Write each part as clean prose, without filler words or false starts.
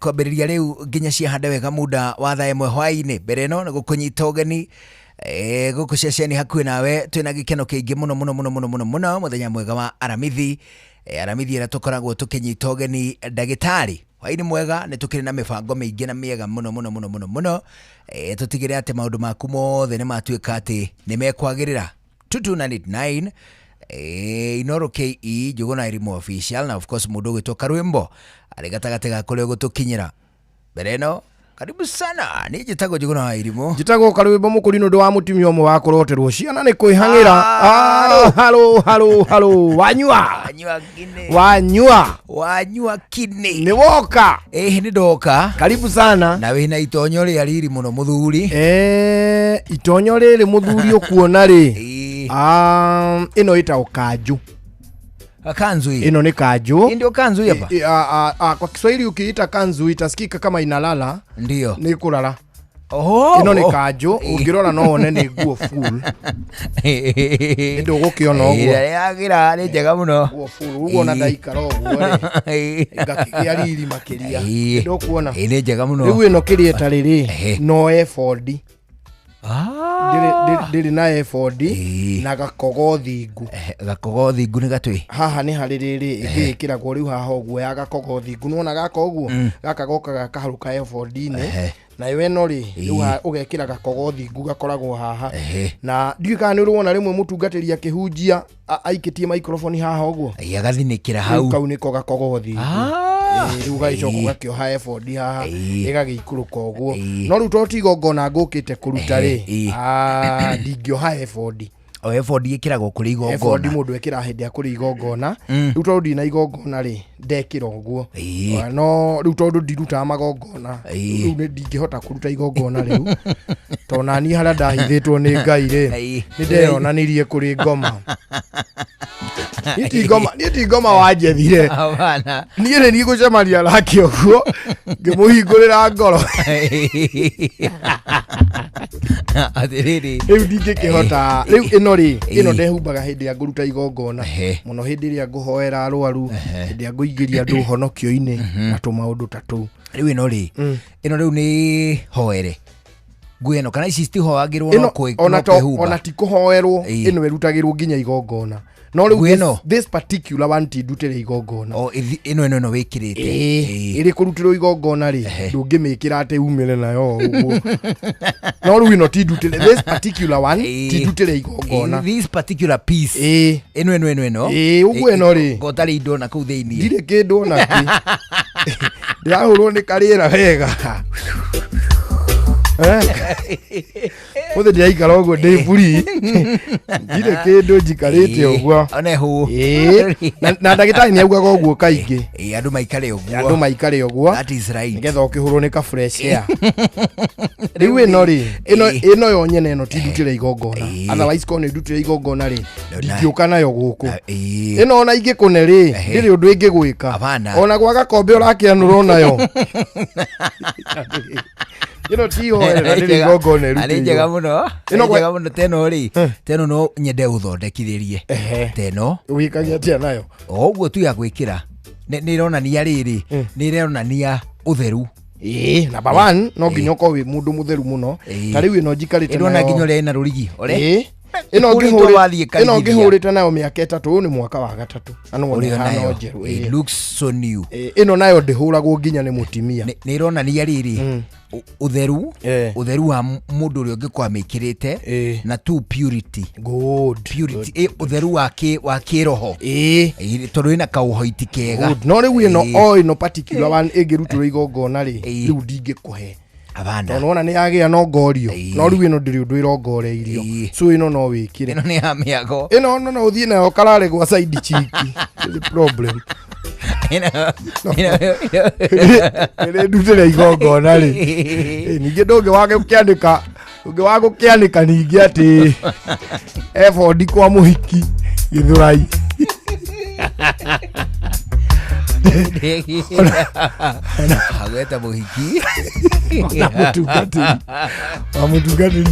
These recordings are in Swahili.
kwambĩrĩria rĩu nginya ciahande wega muda wa thaa ĩmwe hwaĩ-inĩ mbere ĩno nĩ gũkũnyita ũgeni gũkũ ceceni hakuhĩ nawe twĩna gĩkeno kĩingĩ mũno mũthenya mwega wa aramithi aramithi ĩrĩa tũkoragwo tũkĩnyita ũgeni ndagĩtarĩ hwaĩ-inĩ mwega nĩ tũkĩrĩ na mĩbango mĩingĩ na mĩega mũno tũtigĩre atĩ maũndũ maku mothe nĩ matuĩka atĩ nĩ mekwagĩrĩra 2299 Inoro KE Juguna Irimo official na of course mũndũ gwĩtwo Karwimbo arĩ gatagatĩ ga kũrĩa gũtũkinyĩra mbere ĩno. Karibu sana. Ni jitagwo Juguna Irimo. Jitagwo Karwimbo mũkũrinũ ndũ wa mũtumia ũmwe wa kũroterwo ciana nĩ kwĩhang'ĩra. Halo wanyua kine nĩ woka. Nĩ ndoka. Karibu sana. Na wĩna itonyo rĩa riri mũno mũthuri. Itonyo rĩrĩ mũthuri ũkuona rĩ. Ino ĩtagwo kanju. Kanzu hii. Ino ni kanju. Ndio kanzu hapa. Kwa Kiswahili ukiita kanzu itasikika kama inalala. Ndio. Ni kulala. Ino ni kanju. Ungirora no one ni nguo full. Ndio gukiona uguo. Yagira ni njega muno. Nguo full. Uguo na ndaikara uguo ri. Ngakigia riri makiria. Ndio kuona. Ni njega muno. Riu ino kirieta riri no F4D. Dili na F4D na gakogo thingu. Gakogo thingu ni gatwi. Haha ni hari riri igikiragwo riu haha uguo ya gakogo thingu nona gaka uguo gaka goka gakaharuka F4D ne na iwe no ri riu ugekira gakogo thingu gakoragwo haha na ndiũka nĩ ũrona rĩmwe mũtungatĩri akĩhunjia aikitie microphone haha uguo agathinikira hau kau niko gakogo thingu. Riu gaicoka gakĩoha F4D haha ĩgagĩikũrũka ũguo no rĩu to tigongona ngũkĩte kũruta rĩ ndingĩoha F4D. F4D ĩkĩragwo kũrĩ igongona. F4D mũndũ ekĩra hĩndĩ ya kũrĩ igongona. Rĩu tondũ ndina igongona rĩ ndekĩra ũguo no rĩu tondũ ndirutaga magongona rĩu ndingĩhota kũruta igongona rĩu tondũ nani harĩa ndahithĩtwo nĩ Ngai rĩ nĩ ndeyonanirie kũrĩ ngoma. Niĩ ti ngoma wanjethire. Niĩ nĩ gũcemania nake ũguo ngĩmũhingũrĩra ngoro. Rĩu ndingĩkĩhota rĩu ĩno ndehumbaga hĩndĩ ya ngũruta igongona mũno hĩndĩ ĩrĩa ngũhoera arwaru hĩndĩ ya ngũingĩria andũ honokio-inĩ na tũmaũndũ ta tũu. Rĩu ĩno rĩu nĩ hoere nguo ĩno kana ici citihoagĩrwo no kwĩhumba ona ti kũhoerwo ĩno ĩrutagĩrwo nginya igongona. No rĩu this particular one ti ndutĩre igongona. Ĩno wĩkĩrĩte ĩrĩ kũrutĩrwo igongona rĩ ndũngĩmĩkĩra atĩ umĩre nayo ũguo. No rĩu ĩno ti ndutĩre this particular one ti ndutĩre igongona. This particular piece ĩno ũguo ĩno rĩ gotarĩ indo na kũu thĩinĩ ndirĩ kĩndũ na kĩ ndĩrahũrwo nĩ karĩera wega. Mothe ndĩraikara ũguo ndĩ buri ndirĩ kĩndũ njikarĩte ũguo na ndagĩtarĩ nĩ augaga ũguo kaingĩ andũ maikare ũguo nĩgetha ũkĩhũrwo nĩ ka fresh air. Rĩu ĩno rĩ ĩno yo nyene ĩno ti ndutĩre igongona otherwise ko nĩ ndutĩre igongona rĩ ndingĩũka nayo gũkũ. Ĩno ona ingĩkũne rĩ ndĩrĩ ũndũ ĩngĩgwĩka ona gwa gakombe ũrakĩanũrwo nayo. Ino tiho na nĩ igongona rĩu. Arĩ njega mũno. Teno rĩ teno no nyende ũthondekithĩrie teno wĩkagia atĩa nayo ũguo tu ya gwĩkĩra nĩ ironania rĩrĩ nĩ ironania ũtheru. Number one no nginya ũkorwo wĩ mũndũ mũtheru mũno. Ta rĩu ĩno njikarĩte nayo ĩrona nginya ũrĩa ĩna rũrigi ĩno ngĩhũrĩte nayo mĩaka 3 nĩ mwaka wa 3 ano hano njerũ. It looks so new. Ĩno nayo ndĩhũragwo nginya nĩ mũtimia. Nĩ ironania rĩrĩ utheru wa mũndũ ũrĩa ũngĩkorwo amĩkĩrĩte na tu purity utheru wa kĩroho tondũ ĩna kaũhoiti kega. No rĩu ĩno particular one ĩngĩrutĩrwo igongona rĩ rĩu ndingĩkũhe tondũ ona nĩ yagĩa no ngorio no rĩu ĩno ndĩrĩ ũndũ ĩrongoreirio so ĩno no wĩkĩre. Ĩno nĩ ya mĩago ĩno no ũthiĩ nayo karare gwa side chiki problem. Ĩrĩ ndutĩre igongona rĩ ningĩ ndũngĩ wagũkĩanĩka ningĩ atĩ F4D kwa mũhiki Gĩthũrai. Agweta mũhiki mũtungatĩri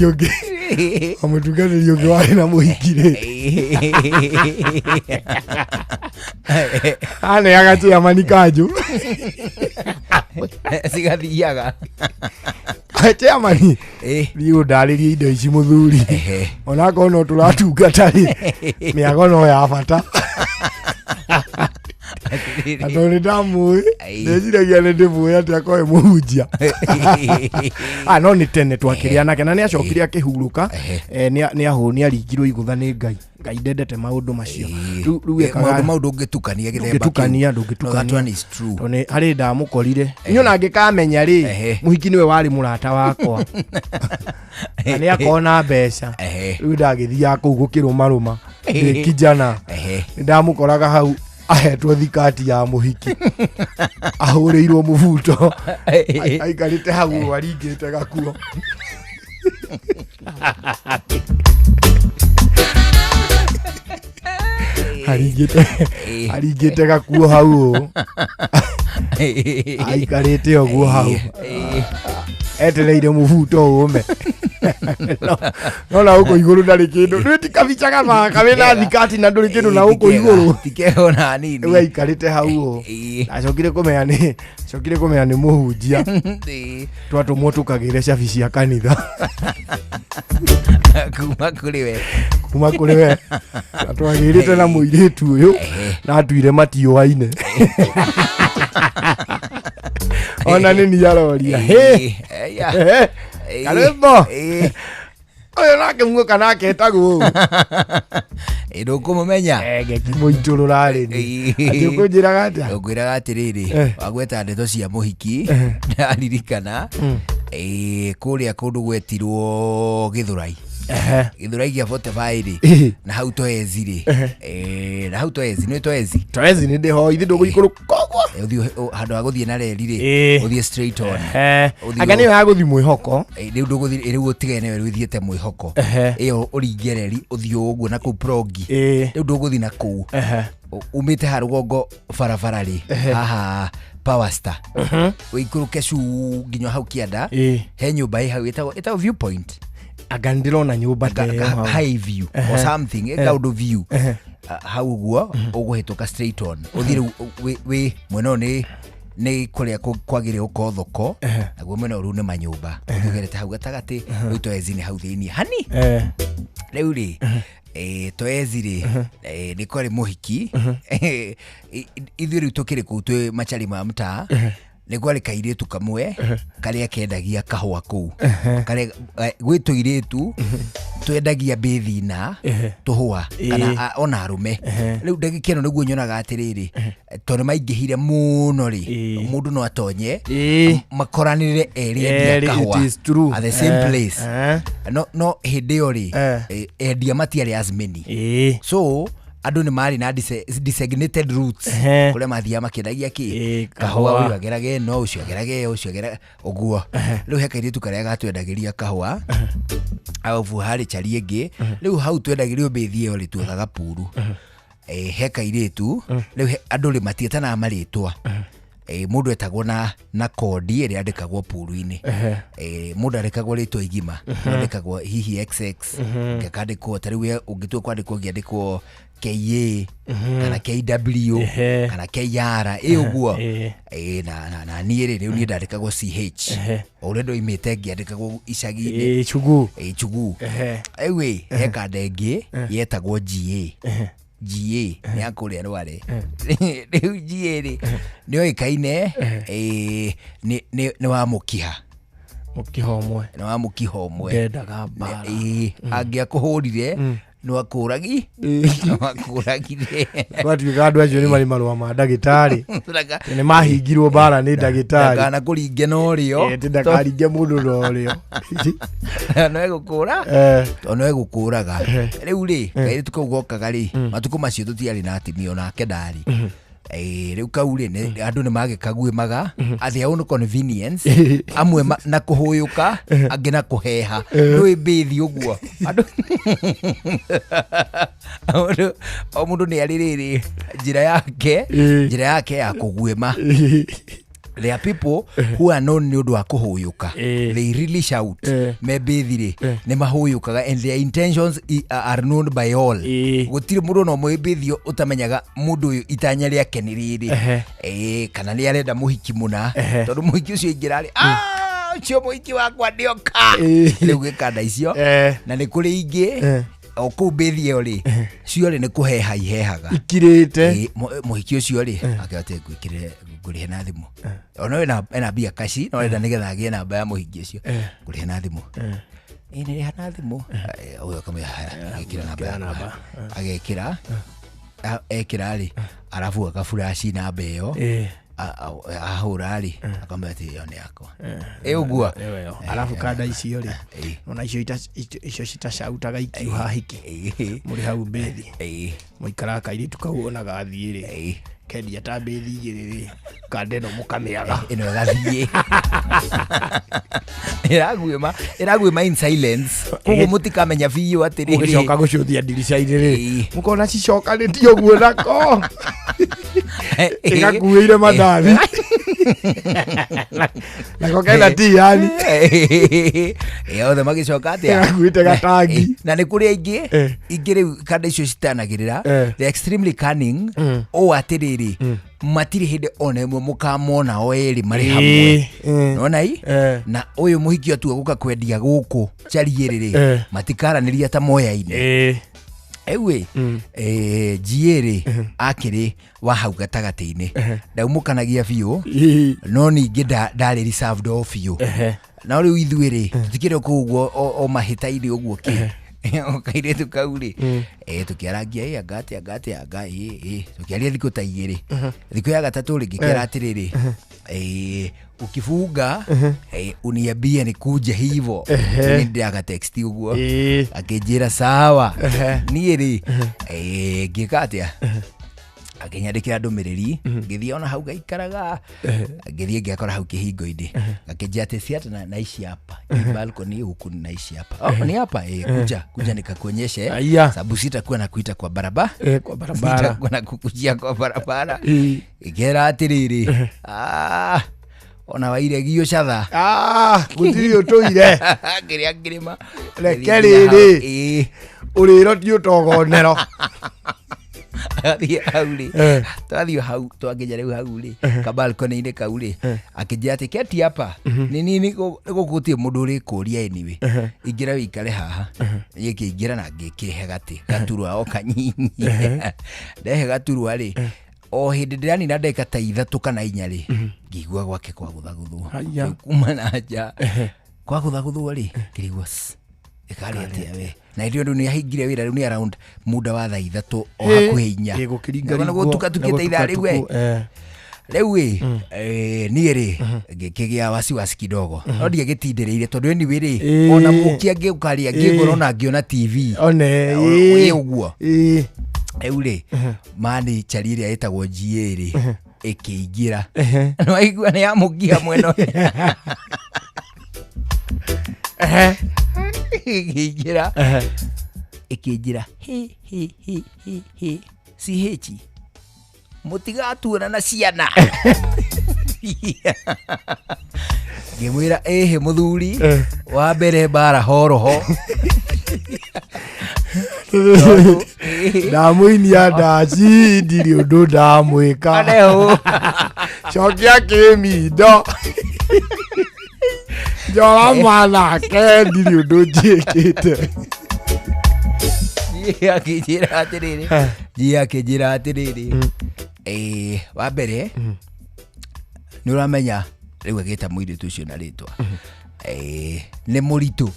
ũngĩ warĩ na mũhiki rĩ aneaga chairman kanjũ Sigathiaga. Chairman. Niũ ndarĩrie indo ici mũthuri. Ona kono tũratungata rĩ. Mĩago no ya bata. Atore ndamũĩ. Ndeciragia nĩ ndĩmũĩ atĩ akoe mũhunjia. No nĩ tene twakĩrĩa nake na nĩ acokire akĩhurũka. Nĩ ahũni aringirwo igũtha nĩ Ngai. Ngai ndendete maũndũ macio. Rĩu ekaga maũndũ ũngĩtukania gĩthemba kĩu. Tone harĩ ndamũkorire. Nyona ngĩkamenya rĩ, mũhiki nĩwe warĩ mũrata wakwa. Na nĩ akona mbeca. Rĩu ndagĩthiaga kũu gũkĩrũmarũma. Kijana. Ndamũkoraga hau ahetwo thikati ya mũhiki. Ahũrĩirwo mũbuto. Aikarĩte hau aringĩte gakuo. Aringĩte gakuo hau. Aikarĩte ũguo hau. Etereire mũbuto ũme. No na uko igũrũ ndarĩ kĩndũ. Nĩ tikabicaga maka wĩna thikati na ndũrĩ kĩndũ na uko igũrũ. Tikeho na nini. Rĩu aikarĩte hau. Acokire kũmenya nĩ mũhunjia. Twatũmwo tũkagĩre cabi cia kanitha. Kuma kũrĩ we. Twagĩrĩte na mũirĩtu ũyũ na atuire matiũaine. Ona nĩ niaroria. Karembo. Oyo nake muoka nake etagwo. Ndũkũmũmenya. Ngĩkĩmũitũrũra rĩ. Atĩ ũkũnjĩraga atĩa? Ũkwĩraga atĩrĩrĩ, wagweta ndeto cia mũhiki, ndaririkana kũrĩa kũndũ gwetirwo Gĩthũrai. Gĩthũrai gĩa 45 na hau Toezi rĩ. Na hau Toezi, nĩ Toezi? Toezi nĩ ndĩho ithe ndũgũikũrũka kogwo. Handũ ha gũthiĩ na reri rĩ, ũthiĩ straight on. Anga nĩyo ya gũthiĩ Mwĩhoko. Rĩu ndũgũthiĩ, rĩu ũtigane rĩu ũthiĩte Mwĩhoko. Ĩyo ũringe reri ũthiĩ ũguo na kũu Progi. Rĩu ndũgũthiĩ na kũu. Umĩte ha rũgongo barabara rĩ, haha Power Star. Ũikũrũke cu nginya hau kĩanda. He nyũmba ĩ hau ĩtagwo Viewpoint. Anga ndĩrona nyũmba ta ĩyo. High view or something, Gaudo view. Hau guo ũgũhĩtũka straight on. Ũthiĩ wĩ mwena nĩ kũrĩa kwagĩrĩire gũkorwo thoko. Naguo mwena ũrĩa nĩ manyũmba. Ũgerete hau gatagatĩ, rĩu Toezi nĩ hau thĩiniĩ. Hani? Rĩu rĩ, Toezi rĩ, nĩ kwarĩ mũhiki. Ithuĩ rĩu tũkĩrĩ kũu twĩ macari ma mũtaa. Nĩ kwarĩ kairĩtu kamwe karĩa kendagia kahũa kũu. Gwĩ tũirĩtu twendagia mbĩthi na tũhũa kana ona arũme. Rĩu ndagĩka ĩno nĩguo nyonaga atĩrĩrĩ, tondũ maingĩhire mũno rĩ, mũndũ no atonye makoranĩrĩre erĩ endia kahũa at the same place. No hĩndĩ ĩyo rĩ, endia matiarĩ as many. So andũ nĩ marĩ na designated routes kũrĩa mathiaga makĩendagia kahũa. Ũyũ ageraga ĩno, ũcio ageraga ĩyo, ũcio ageraga ũguo. Rĩu he kairĩtu karĩa gatwendagĩria kahũa. Arabu harĩ cari ĩngĩ. Rĩu hau twendagĩrio mbĩthi ĩyo rĩ, tuokaga Puru. He kairĩtu. Rĩu andũ rĩ matiĩtanaga marĩtwa. Mũndũ etagwo na kodi ĩrĩa andĩkagwo Puru-inĩ. Mũndũ andĩkagwo rĩtwa igima. Andĩkagwo hihi XX. Ngakandĩkwo ta rĩu ũngĩtua kwandĩkwo ngĩandĩkwo KA kana KW kana KR ũguo. Na niĩ rĩu niĩ ndandĩkagwo CH. Ũrĩa ndoimĩte ngĩandĩkagwo icagi-inĩ. Chugu. Rĩu he kanda ĩngĩ yetagwo GA. GA nĩ akũrĩa Rware. Rĩu GA rĩ nĩ oĩkaine nĩ wa mũkiha. Nĩ wa mũkiha ũmwe. Ndendaga mbara. Angĩakũhũrire no akũragire. Twatuĩka andũ acio nĩ marĩ marũa ma ndagĩtarĩ. Nĩ mahingirwo mbara nĩ ndagĩtarĩ. Ndakanakuringe na ũrĩo. Ndakaringe mũndũ na ũrĩo. No egũkũra. No egũkũraga. Rĩu rĩ, kairĩtu kau gokaga rĩ, matukũ macio tũtiarĩ na atimia onake ndarĩ. Rĩu kau rĩ, andũ nĩ magĩkaguĩmaga at their own convenience. Amwe na kũhũyũka, angĩ na kũheha. Ndũĩ mbĩthi ũguo. O mũndũ nĩ arĩ rĩrĩ njĩra yake ya kũguĩma. there are people who are known ni undu wa kuhuyuka. They really shout. Mebethire ni mahuyukaga and their intentions are known by all. Gutiri mundu no mwebethio utamenyaga mundu uyu itanya riake ni riri. Kana ni arenda muhiki muna. Tondu muhiki ucio ingirari cio muhiki wakwa ndioka. Riu gikanda icio na ni kuri ingi o ku bethio ri cio ri ni kuheha ihehaga ikirite muhiki ucio ri akate gwikire ngurihe na thimu ona ena bia kashi no renda nigetha agie namba ya muhiki ucio ngurihe na thimu ni hana thimu uyo kama agekira namba agekira ekira ri arafu akafurashi namba iyo ahura ri akamwambia ati yo ni yako ugua alafu kada icio ri ona icio citashautaga ikiuha hiki muri hau bethi muikara kairitu kau ona gathie ri kendi atabethi igiri kandeno mukameaga ino gathie iragwima in silence kugo mutikamenya biyo atiri ugicoka gucuthia dirisha-ini ri mukona cicokanĩtie ũguo nako igakuĩire mathathi nako kena tiyani othe magicoka atia igakuĩte gatangi na nĩ kũrĩ aingĩ rĩu kanda icio citanagĩrĩra the extremely cunning o atĩrĩrĩ matiri hĩndĩ ona ĩmwe mũkamona o erĩ marĩ hamwe nona na ũyũ mũhiki atua gũka kwendia gũkũ carigĩrĩrĩ matikaranĩria ta moya-inĩ ewe jiere akiri wa hau gatagatä-inĩ ndaumũkanagia biũ no ningĩ ndarĩ reserved o biũ na rĩu ithuĩ-rĩ tũtikĩrĩ kũguo o mahĩta-inĩ ũguo kĩ okairĩtu kau rĩ tũkĩarangia angate tũkĩaria thikũ ta igĩrĩ thikũ ya gatatũ rĩngĩ kĩara atĩrĩrĩ ukifunga uniambie nikuje hivo ndio akateksti uguo akijira sawa niĩ ngikatia akinyandikira ndumiriri ngithia ona hau gaikaraga ngithia ngakora hau kihingo-ini akijia ati siata na naishi hapa balcony huku naishi hapa ni hapa kuja nikakuonyeshe sababu sitakuwa nakuita kwa barabara sitakuwa nakukujia kwa barabara igera atiriri ona waire gio catha gutiri utuire ngiria ngirima rekeriri uriro ti utogonero twathio hau twanginya riu hau ri kabalcony-ini kau ri akijia ati keti hapa ni nini gugutie mundu uri kuria anyway ingira wikare haha ngiingira na ngikihe gati gaturwa o kanyinyi ndehe gaturwa ri o hindi ndirani na ndeka ta 3 kana 4 ri ngigua gwake kwa guthaguthwo kuma na nja kwa guthaguthwo ri ngirigua ikari atia we na ndio ndu ni ahingire wira riu ni around muda wa 3 o hakuhe 4 na gutuka tukite ithaa riu riu niĩ rĩ ngĩkĩgĩa wasiwasi kidogo no ndiagĩtindirĩire tondũ anyway rĩ ona mũkia ngĩũkaria ngĩgora ona ngĩona TV one ũguo rĩu rĩ mani chari ĩrĩa ĩtagwo GA rĩ ĩkĩingĩra no aigua nĩ amũkia mwena ĩkĩingira CH mutigatuona na ciana ngimwira ehe muthuri wa mbere bara horoho ndamuinia ndaci ndiri undu ndamwika cokia kimindo njora manake ndiri undu njikite akijira atiriri wa mbere ni uramenya riu agita muiritu ucio na ritwa ni muritu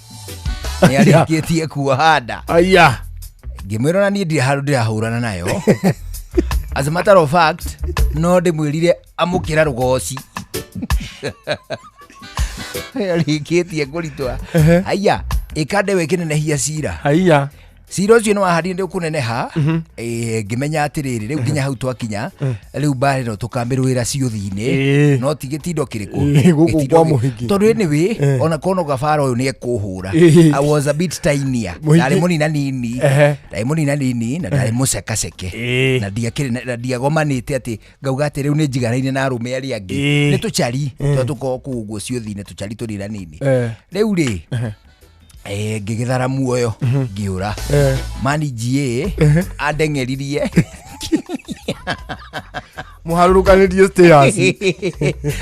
ni arikitie kuhanda ngimwira na ni ndire haru ndirahurana nayo as a matter of fact no ndimwirire amukira rugoci arikitie kuritwa ikande wekine na hia cira cira ucio ni wahari ndi kuneneha ngimenya atiriri riu nginya hau twakinya riu mbare no tukamirwira ciuthi-ini no tigitindo kiriku guku kwa muhingi tondu anyway ona kono gabara uyu ni ekuhura I was a bit tiny ndari munina nini na ndari mucekaceke na ndiagomanite ati ngauga ati riu ni njigaraine na arume aria angi ni tuchari tuko kuguo ciuthi-ini tuchari turira nini riu ri ngigithara muoyo ngiura manijie andeng'eririe muharurukanirie stairs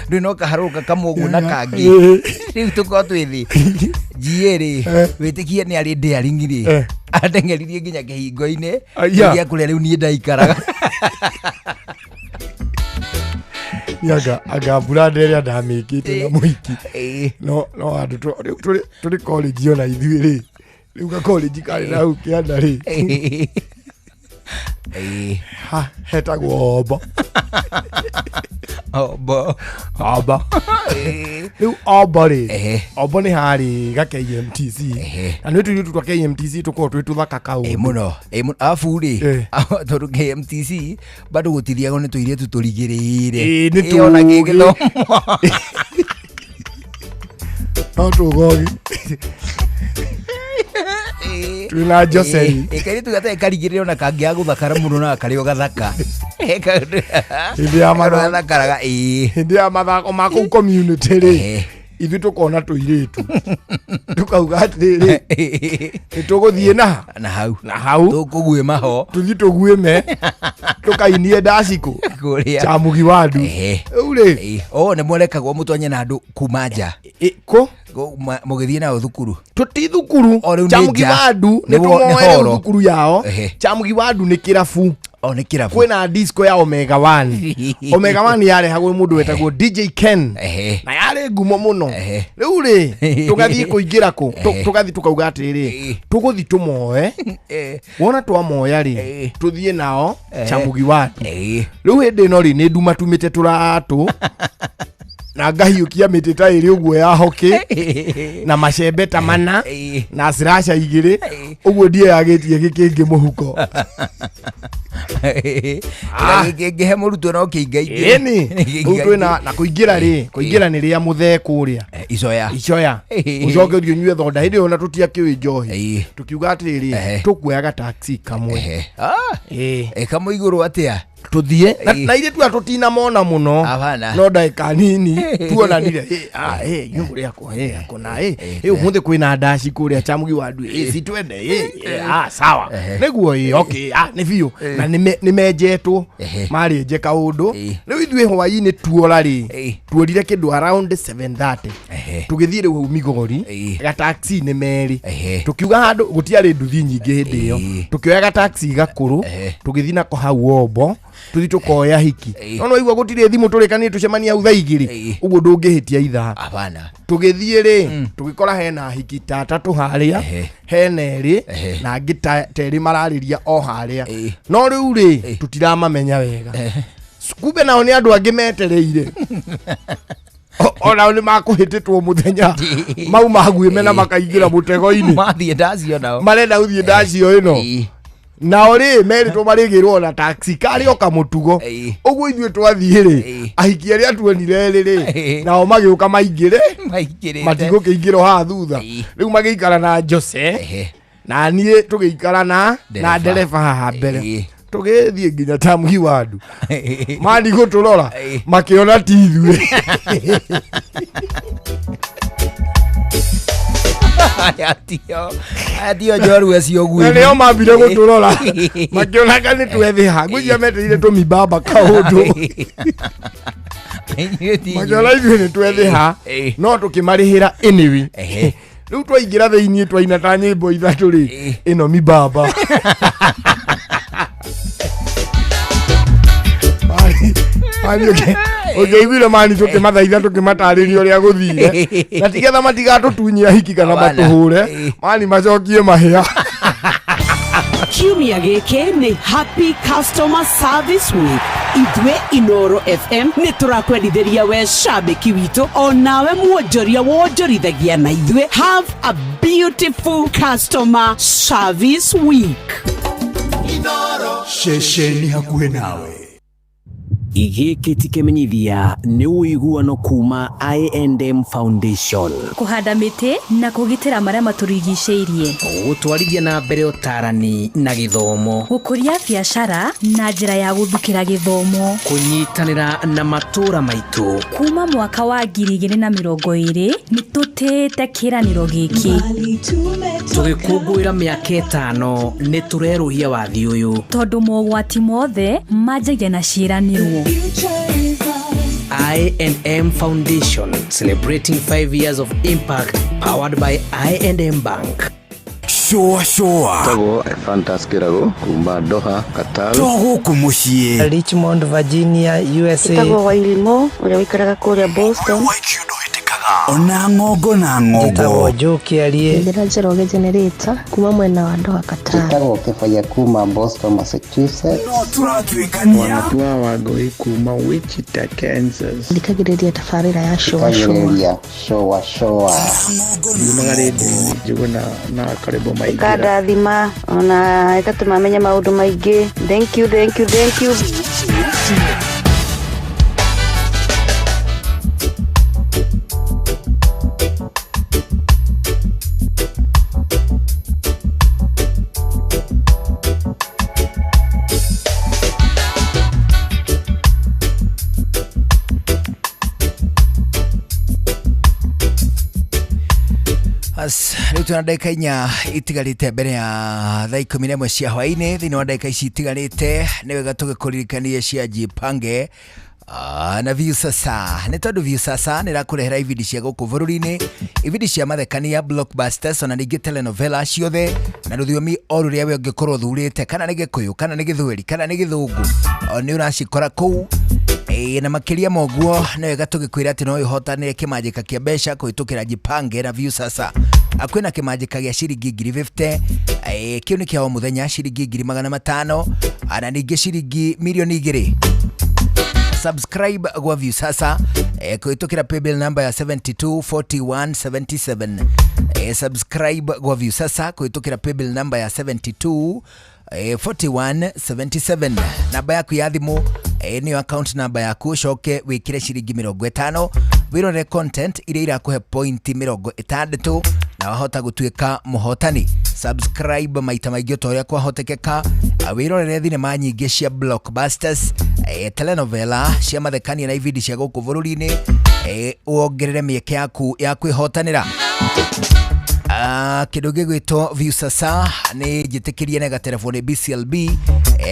riu no kaharuruka kamwe na kangi riu tuko twithi jie ri witikie ni ari daring ri andeng'eririe nginya kihingo-ini ngia kuria riu ni ndaikaraga anga mbura ĩrĩa ndamĩkĩte na mũhiki no andũ tũrĩ college ona ithuĩ rĩ rĩu ga college karĩ na hau kĩanda rĩ hetagwo ombo rĩu ombo rĩ ombo nĩ harĩ ga KMTC na nĩ tũirĩtu twa KMTC tũkorwo twĩ tũthaka kaũndũ mũno afu rĩ tondũ KMTC bado gũtithiagwo nĩ tũirĩtu tũrigĩrĩire ona gĩgĩthomo no tũgogi twina Josei kairitu gata karigĩrĩre ona kangĩa gũthakara mũno na karĩo gathaka hĩndĩ ya mathako ma kũu community rĩ ithuĩ tũkona tũirĩtu tũkauga atĩrĩrĩ nĩtũgũthiĩ na hau tũkũguĩma ho tũthiĩ tũguĩme tũkainie ndacikũ cha Mugi Wandu rĩu rĩ nĩ mwerekagwo mũtwanye na andũ kuma nja mũgĩthiĩ nao thukuru tũti thukuru cha Mugi Wandu nĩ tũmoere thukuru yao cha Mugi Wandu nĩ kĩrabu nĩ kĩrabu kwĩna disco ya Omega 1 Omega 1 yarehagwo mũndũ wetagwo DJ Ken na yarĩ ngumo mũno rĩu rĩ tũgathiĩ kũingĩra kũ tũgathiĩ tũkauga atĩrĩ tũgũthiĩ tũmoe wona twamoya rĩ tũthiĩ nao cha Mugi Wandu rĩu hĩndĩ ĩno rĩ nĩ nduma tumĩte tũratũ na ngahiũkia mĩtĩ ta ĩrĩ ũguo ya hockey na macembe ta mana na slasha igĩrĩ ũguo ndiagĩtie gĩkĩngĩ mũhuko ngĩhe mũrutwo no kĩingaingĩ rĩu twĩna na kũingĩra rĩ kũingĩra nĩ rĩa mũthee kũrĩa icoya ũcoke ũthiĩ ũnyue thonda hĩndĩ ĩyo na tũtiakĩũĩ njohi tũkiuga atĩrĩrĩ tũkuoyaga taxi kamwe kamwe igũrũ atĩa tuthiĩ na ile tu tutinamona mũno no ndagĩka nini tuonanire nyũmũ rĩakwa akona ũmũthĩ kwĩna ndaci kũrĩa cha Mugi Wandu si twende sawa nĩguo okay nĩ biũ na nĩ menjetwo marĩ nje kaũndũ rĩu ithuĩ hwaĩ-inĩ tuora rĩ tuorire kĩndũ around 7:30 tũgĩthiĩ rĩu Migori ga taxi nĩ merĩ tũkiuga handũ gũtiarĩ nduthi nyingĩ hĩndĩ ĩyo tũkĩoya ga taxi gakũrũ tũgĩthiĩ nako hau Ombo tuthi tukoya hiki no igua gutire thimu turekanie tucemania hau thaa igĩrĩ ũguo ndũngĩhĩtia ithaa tũgĩthiĩ rĩ tũgĩkora hena hiki ta atatũ harĩa hena erĩ na angĩ terĩ mararĩria o harĩa no rĩu rĩ tutiramamenya wega kumbe nao nĩ andũ angĩ metereire ona nĩ makũhĩtĩtwo mũthenya mau maguĩme na makaingĩra mũtego-inĩ mathiĩ ndacio nao marenda gũthiĩ ndacio ĩno nao rĩ meritwo marĩgĩrwo na taxi karĩ o kamũtugo ũguo ithuĩ twathiĩ rĩ ahiki arĩa tuonire rĩ nao magĩũka maingĩre matigũkĩingĩra haha thutha rĩu magĩikara na Jose na niĩ tũgĩikara na ndereba haha mbere tũgĩthiĩ nginya cha Mugi Wandu mani gũtũrora makĩona ti ithuĩ atio njoru acio guĩ nĩo mambire gũtũrora makĩonaga nĩ twethĩha ngũcia metereire tũmibamba kaũndũ makĩona ithuĩ nĩ twethĩha no tũkĩmarĩhĩra anyway rĩu twaingĩra thĩiniĩ twaina ta nyĩmbo ithatũ rĩ ĩno mibamba ũngĩiguire mani tũkĩmathaitha tũkĩmatarĩria ũrĩa gũthire na tigetha matigatũtunyia hiki kana matũhũre mani macokie mahĩa Kiumia gĩkĩ nĩ Happy Customer Service Week. Ithuĩ Inooro FM nĩ tũrakwendithĩria we shabiki witũ o nawe muonjoria wonjorithagia na ithuĩ. Have a beautiful Customer Service Week. Inooro shesheni hakuhe nawe. Igĩkĩ ti kĩmenyithia nĩ ũiguano kuma I&M Foundation. Kũhanda mĩtĩ na kũgitĩra marĩa matũrigicĩirie. Gũtwarithia na mbere ũtarani na gĩthomo. Gũkũria biacara na njĩra ya gũthukĩra gĩthomo. Kũnyitanĩra na matũũra maitũ. Kuma mwaka wa 2020 nĩ tũtĩĩte kĩĩranĩro gĩkĩ. Tũgĩkũngũĩra mĩaka 5 nĩ tũrerũhia wathi ũyũ. Tondũ mogwati mothe manjagia na ciĩranĩro. I&M Foundation, celebrating 5 years of impact, powered by I&M Bank. Shoa. Tago Fantaskirago, Kumba Doha, Qatar. Togo kumushie. Richmond, Virginia, USA. Tago Wailimo, ule wikaraga kule Boston. Ona ngogo na ngogo. Tago Joki alie. Ndira Njoroge generator, kuma mwena wa Doha, Qatar. Tago Kefaya Kuma, Boston, Massachusetts. No turatwikania. Wanatua wagoi Kuma, Wichita, Kansas. Ndikagiriria tafarira ya showa. Showa. Yunagaridi, juguna na karibu maigira. Kada thima, ona ikatumamenya maundu maingi. Thank you. Rĩu tuna ndagĩka 4 itigarĩte mbere ya thaa 11 cia hwaĩ-inĩ. Thĩinĩ wa ndagĩka ici itigarĩte nĩ wega tũgĩkũririkanie cia Jipange na Viusasa. Nĩ tondũ Viusasa nĩ rakũrehera ibindi cia gũkũ bũrũri-inĩ, ibindi cia mathekania, blockbusters, ona ningĩ telenovela ciothe na rũthiomi o rũrĩa we ũngĩkorwo thurĩte, kana nĩ Gĩkũyũ, kana nĩ Gĩthweri, kana nĩ Gĩthũngũ, nĩ ũracikora kũu. Na makiria moguo nĩ wega tũgĩkwĩra atĩ no ũhotanĩre kĩmanjĩka kĩa mbeca kũhĩtũkĩra Jipange na Viusasa. Kwĩna kĩmanjĩka gĩa ciringi 50,000, kĩu nĩ kĩa o mũthenya ciringi 500,000, na ningĩ ciringi 2,000,000. Subscribe gwa Viusasa kũhĩtũkĩra paybill number ya 724177. Subscribe gwa Viusasa kũhĩtũkĩra paybill number ya 724177. Namba yaku ya thimũ niyo account number yaku, coke wĩkĩre ciringi 50, wĩrore content iria irakũhe point 60 na wahota gũtuĩka mũhotani. Subscribe maita maingĩ ta ũrĩa kwahotekeka, wĩrorere thinema nyingĩ cia blockbusters, telenovela cia mathekania na ibindi cia gũkũ bũrũri-inĩ, wongerere mĩeke yaku ya kwĩhotanĩra. Kĩndũ gĩgwĩtwo Viusasa nĩ njĩtĩkĩrie na gatelefoni BCLB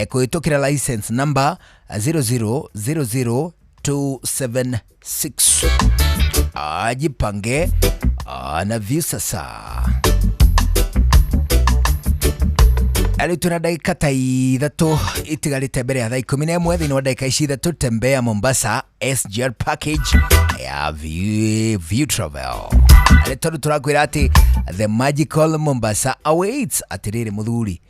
kũhĩtũkĩra license number 0000276. Jipange na Viusasa. Rĩu tuna ndagĩka ta 3 itigarĩte mbere ya thaa 11. Thĩinĩ wa ndagĩka ici 3 tembea Mombasa SGR package ya View Travel. Nĩ tondũ tũrakwĩra atĩ the magical Mombasa awaits. Atĩrĩrĩ mũthuri,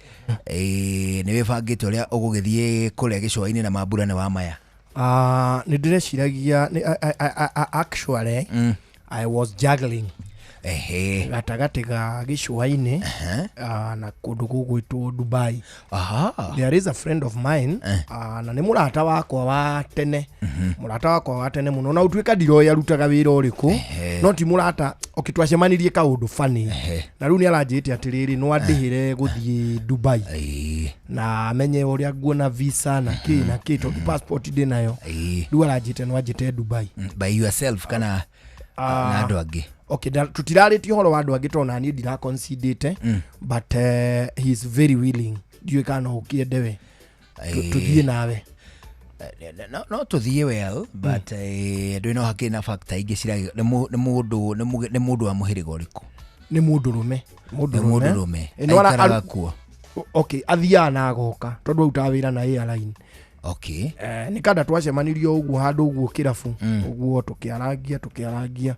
nĩ wĩbangĩte ũrĩa ũgũgĩthiĩ kũrĩa gĩcũa-inĩ na mambura nĩ wa maya? Nĩ ndĩreciragia actually I was juggling gatagatĩ ga gĩcũa-inĩ na kũndũ gũgwĩtwo Dubai. There is a friend of mine na nĩ mũrata wakwa wa tene, mũno, na ũtuĩka ndiroĩ arutaga wĩra ũrĩkũ, no ti mũrata. Twacemanirie kaũndũ funny, na rĩu nĩ aranjĩte atĩrĩrĩ no andĩhĩre gũthiĩ Dubai na amenye ũrĩa nguona visa na kĩ tondũ passport ndĩ nayo. Rĩu aranjĩte no anjĩte Dubai by yourself kana na andũ angĩ. Tutirarĩtie ũhoro wa andũ angĩ tondũ naniĩ ndiraconsidate, but he is very willing. Ndiũĩ kana ũkĩende we tũthiĩ nawe. No tũthiĩ well, but ndũĩ no hakĩrĩ na factor ingĩ ciragĩ. Nĩ mũndũ wa mũhĩrĩga ũrĩkũ? Nĩ mũndũrũme. Aikaraga kuo? Athiaga na agoka tondũ arutaga wĩra na airline. Nĩ kada twacemanirio ũguo handũ ũguo kĩrabu, ũguo tũkĩarangia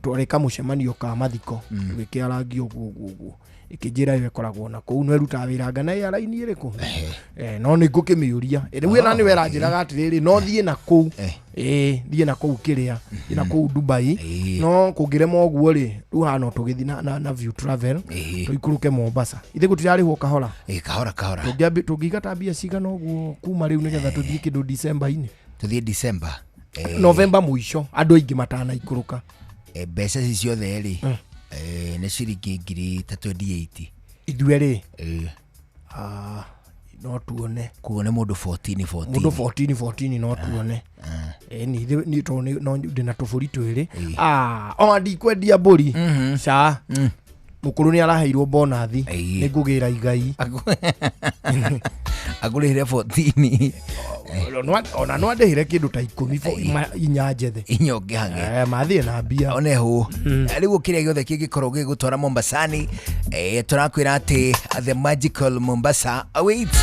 twareka mucemanio ka mathiko gĩkĩarangi ũguo ikijira iwe koragwo na kũu no eruta wĩra ngana ya raini ĩrĩkũ no nĩ ngũkĩmĩũria rĩu na nĩ wera njĩraga atĩrĩrĩ no thiĩ na kũu thiĩ na kũu kĩrĩa thiĩ na kũu Dubai no kũngĩrema ũguo rĩ rĩu hano tũgĩthi na View Travel tũikũrũke Mombasa ithe gũtirarĩhwo kahora kahora tũngĩgata mbia cigana ũguo kuma rĩu nĩgetha tũthiĩ kĩndũ December-inĩ tũthiĩ December November mũico andũ aingĩ matanaikũrũka mbeca ici ciothe rĩ nĩ ciringi 328 ithuĩ rĩ no tuone kuone mũndũ 14 no tuone ni to no ndina tũbũri twĩrĩ ona ndikwendia mbũri ca mũkũrũ nĩ araheirwo bonathi nĩ ngũgĩra igai agũrĩire 14 ona no andĩhire kĩndũ ta 10 inya njethe inyongehage mathiĩ na mbia oneho rĩu kĩrĩa gĩothe kĩngĩkorwo gĩgũtwara Mombasani tũrakwĩra atĩ the magical Mombasa awaits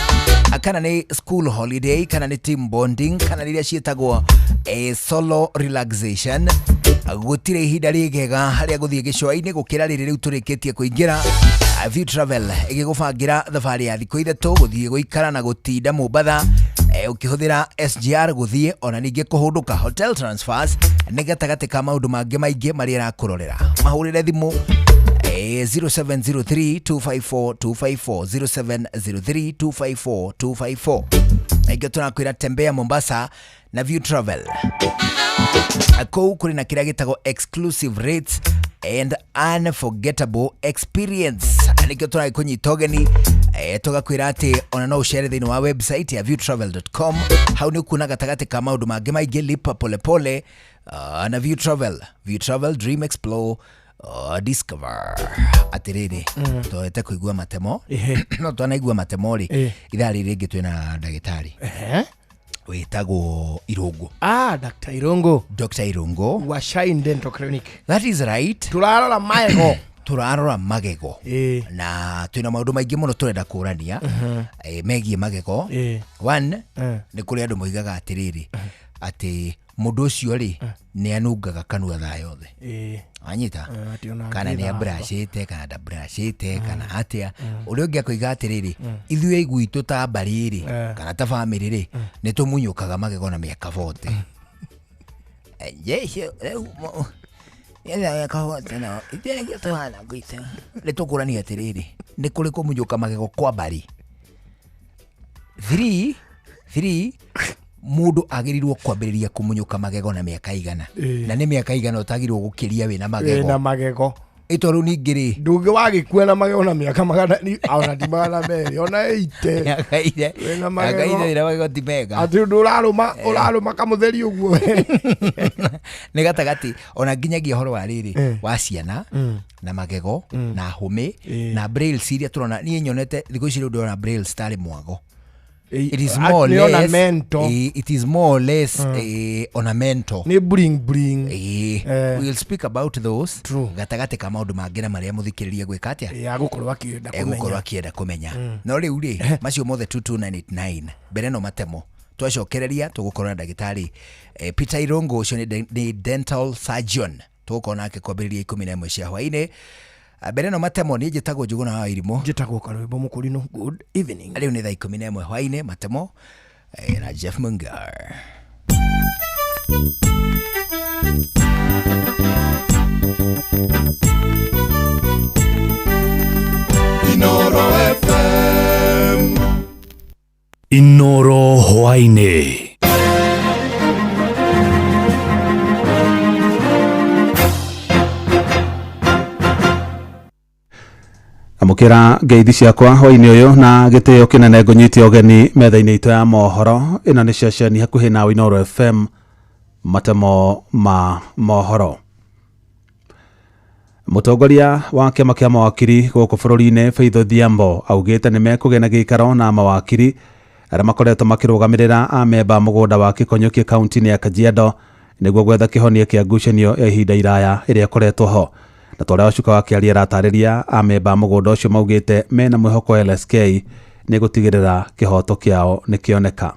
kana nĩ school holiday kana nĩ team bonding kana rĩrĩa ciĩtagwo solo relaxation gũtirĩ ihinda rĩgega harĩa gũthiĩ gĩcũa-inĩ gũkĩra rĩrĩ rĩu tũrĩkĩtie kũingĩra View Travel ĩgĩgũbangira thabarĩ ya thikũ ithatũ gũthiĩ gũikara na gũtinda Mombasa ukihũthĩra SGR gũthiĩ ona ningĩ kũhũndũka hotel transfers nĩ gatagatĩ ka maũndũ mangĩ maingĩ marĩa arakũrorera mahũrĩre thimũ 0703-254-254 0703-254-254 naingĩ tũrakwĩra tembea Mombasa na View Travel kũu kũrĩ na kĩrĩa gĩtagwo exclusive rates and unforgettable experience nĩkĩo tũrakũnyita ũgeni tũgakwĩra atĩ ona no ũcere thĩinĩ wa website ya viewtravel.com hau nĩ kuona gatagatĩ ka maũndũ mangĩ maingĩ lipa polepole na View Travel dream explore discover atĩrĩrĩ tũhete kũigua matemo no twanaigua matemo rĩ ithaa rĩrĩ rĩngĩ twĩna ndagĩtarĩ wĩtagwo Irungu Dr. Irungu wa Shine Dental Clinic. That is right. Turarora magego na twina maũndũ maingĩ mũno tũrenda kũrania megiĩ magego. One nĩ kũrĩ andũ moigaga atĩrĩrĩ atĩ mũndũ ũcio rĩ nĩ anungaga kanua thaa yothe anyita kana nĩ abrashĩte kana ndabrashĩte kana atĩa ũrĩa ũngĩ akoiga atĩrĩrĩ ithuĩ gwitũ ta mbarĩ rĩ kana ta bamĩrĩ rĩ nĩ tũmunyũkaga magego na mĩaka 40 nĩ tũkũrania atĩrĩrĩ nĩ kũrĩ kũmunyũka magego kwa mbarĩ 3 mũndũ agĩrĩirwo kwambĩrĩria kũmunyũka magego na mĩaka igana na nĩ mĩaka igana ũtagĩrĩirwo gũkĩria wĩna magego ĩtoro ningĩ rĩ ndũngĩ wagĩkua na magego na mĩaka magana ona ti magana merĩ ona 80 wĩna magego ti mega atĩ ũrarũma kamũtheri ũguo nĩ gatagatĩ ona nginyagia ũhoro wa rĩrĩ wa ciana na magego na hũmĩ na braille iria tũrona niĩ nyonete thikũ ici rĩu ndĩrona braille citarĩ mwago. It is more or less ornamental. Ni bling. We'll speak about those. Gatagate ka maũndũ mangĩ na marĩa mũthikĩrĩria gwĩka atĩa. Ya gũkorwo akĩenda kũmenya. No rĩu rĩ macio mothe 22989 mbere no matemo. Twacokereria tũgũkorwo na ndagĩtarĩ Peter Irungu ũcio nĩ dental surgeon. Tũgũkorwo nake kwambĩrĩria 11 cia hwaĩ-inĩ. Mbere no matemo nĩ njĩtagwo Njuguna wa Irimũ njĩtagwo Karwĩmbo Mũkũrinũ. Good evening. Rĩu nĩ thaa 11 hwaĩ-inĩ matemo na Jeff Mungar. Inoro FM Inoro hwaĩ-inĩ. Amukira ngeithi ciakwa hwaini uyu na gitio kinene ngũnyitie ũgeni metha-inĩ itũ ya mohoro. Ĩno nĩ ceceni hakuhĩ na Inoro FM matemo ma mohoro. Mũtongoria wa kĩama kĩa mawakiri gũkũ bũrũri-inĩ Faith Odhiambo augĩte nĩ mekũgĩa na gĩikaro na mawakiri arĩa makoretwo makĩrũgamĩrĩra amemba mũgũnda wa Kĩkonyũki kaunti-inĩ ya Kajiado nĩguo gwetha kĩhonia kĩa ngucanio ya ihinda iraya ĩrĩa ĩkoretwo ho. Na tũrĩa Wacuka wakĩaria aratarĩria amemba mũgũnda ũcio maugĩte mena mwĩhoko LSK nĩ gũtigĩrĩra kĩhoto kĩao nĩ kĩoneka.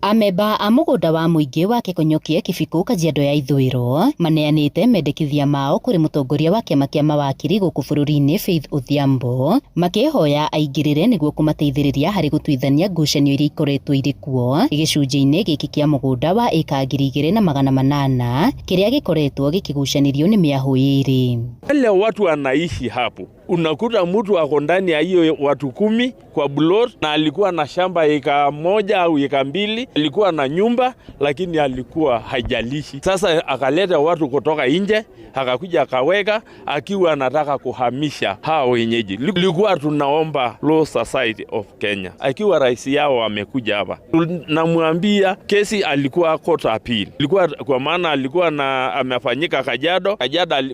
Ameba a mugunda wa muingi wa Kikonyokie Kibiko Kajiado ya Ithũĩro maneanĩte mendekithia mao kũrĩ mũtongoria wa kĩama kĩa mawakiri gũkũ bũrũri-inĩ Faith Odhiambo makĩhoya aingĩrĩre nĩguo kũmateithĩrĩria harĩ gũtuithania ngucanio iria ikoretwo irĩ kuo gĩcunjĩ-inĩ gĩkĩ kĩa mũgũnda wa eka 2,800 kĩrĩa gĩkoretwo gĩkĩgucanĩrio nĩ mĩahũ ĩrĩ. Wale watu wanaishi hapo, unakuta mtu ako ndani ya hiyo watu 10 kwa blot, na alikuwa na shamba eka 1 au eka 2, alikuwa na nyumba lakini alikuwa hajalishi. Sasa akaleta watu kutoka nje, akakuja akaweka akiwa anataka kuhamisha hao wenyeji. Likuwa tunaomba Law Society of Kenya, akiwa rais yao amekuja hapa, tunamwambia kesi alikuwa court appeal, ilikuwa kwa maana alikuwa na amefanyika Kajiado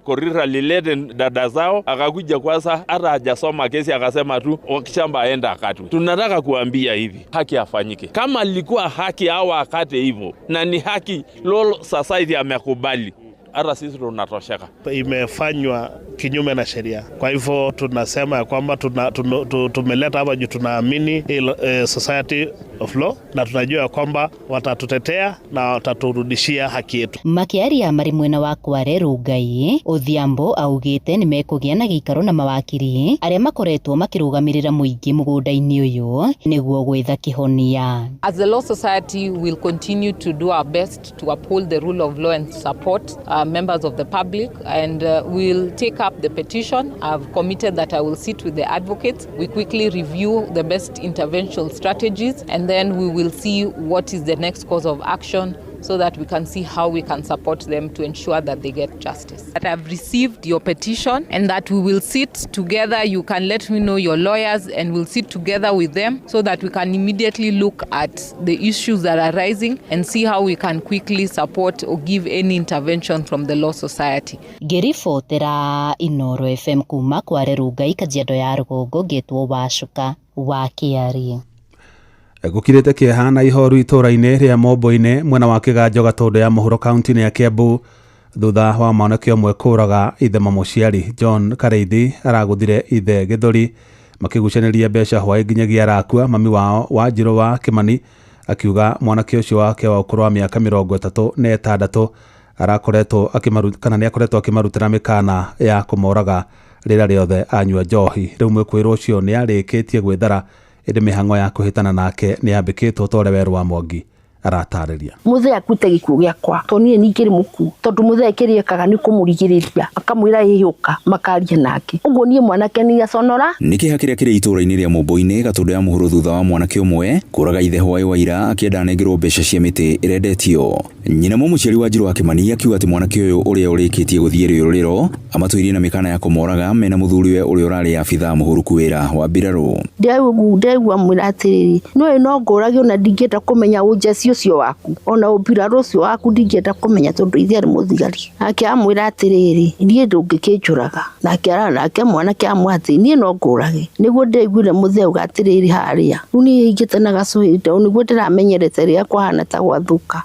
Korira lilete dada zao, akakuja kwanza hata hajasoma kesi akasema tu shamba aenda akatu. Tunataka kuambia hivi, haki afanyike. Kama alikuwa haki au akate hivyo na ni haki, Law Society amekubali, hata sisi tunatosheka. Imefanywa kinyume na sheria. Kwa hivyo tunasema kwamba tumeleta hapa juu tunaamini Society of Law na tunajua kwamba watatutetea na wataturudishia haki yetu. Makiaria marĩ mwena wa Kware Rongai, Odhiambo augĩte nĩ mekũgĩa na gĩikaro na mawakiri arĩa makoretwo makĩrũgamĩrĩra mũingĩ mũgũnda-inĩ ũyũ nĩguo gwetha kĩhonia. As the Law Society will continue to do our best to uphold the rule of law and support members of the public, and we'll take up the petition. I've committed that I will sit with the advocates. We quickly review the best intervention strategies, and then we will see what is the next course of action so that we can see how we can support them to ensure that they get justice. That I've received your petition and that we will sit together. You can let me know your lawyers and we'll sit together with them so that we can immediately look at the issues that are rising and see how we can quickly support or give any intervention from the Law Society. Ngĩribotera Inooro FM kuma Kware Rongai Kajiado ya Rũgongo Getwo Wacuka wa Kiari. Gũkirĩte kĩeha na ihoru itũra-inĩ rĩa Mombo-inĩ mwena wa Kĩganjo Gatũndũ ya mũhuro kaunti-inĩ ya Kiambu thutha wa mwanake ũmwe kũraga ithe mũciari. John Kareithi aragũthire ithe gĩthũri makĩgucanĩria mbeca hwaĩ nginyagia arakua. Mami wao Wanjirũ wa Kĩmani akiuga mwanake ũcio wake wa ũkũrũ wa mĩaka 36 arakoretwo akĩmarutĩra mĩkana ya kũmoraga rĩrĩa rĩothe anyua njohi. Rĩu mwĩkũĩrwo ũcio nĩ arĩkĩtie gwĩthara ĩndĩ mĩhang'o ya kũhĩtana nake nĩ yambĩkĩtwo tore Werũ wa Mwangi aratarĩria. Mũthee akute gĩkuũ gĩakwa tondũ niĩ ningĩrĩ mũku, tondũ mũthee kĩrĩekaga nĩ kũmũrigĩrĩria akamwĩra ĩhĩũka makaria nake. Ũguo niĩ mwanake nĩ aconora. Nĩ kĩeha kĩrĩa kĩrĩ itũra-inĩ rĩa Mombo-inĩ Gatũndũ ya mũhuro thutha wa mwanake ũmwe kũraga ithe hwaĩ wa ira akĩenda anengerwo mbeca cia mĩtĩ ĩrendetio. Nyina mũciari Wanjirũ wa Kĩmani akiuga atĩ mwanake ũyũ ũrĩa ũrĩkĩtie gũthiĩ rĩũrĩro amatũirie na mĩkana ya kũmoraga mena mũthuriwe ũrĩa ũrarĩ abithaa mũhũrũku wĩra wa mbirarũ. Ndegwa mwĩra atĩrĩrĩ, no ngũrage ona ndingĩenda kũmenya ũnjeci ũcio waku, ona ũmbirarũ ũcio waku ndingĩenda kũmenya tondũ ithe arĩ mũthigari. Nake amwĩra atĩrĩrĩ, niĩ ndũngĩkĩnjũraga. Nake mwanake amwĩra atĩ niĩ no ngũrage nĩguo ndaiguire mũthee uga atĩrĩrĩ harĩa. Rĩu niĩ ingĩte na gacũhĩte nĩguo ndĩramenyerete rĩrĩa kwahana ta gwathũka.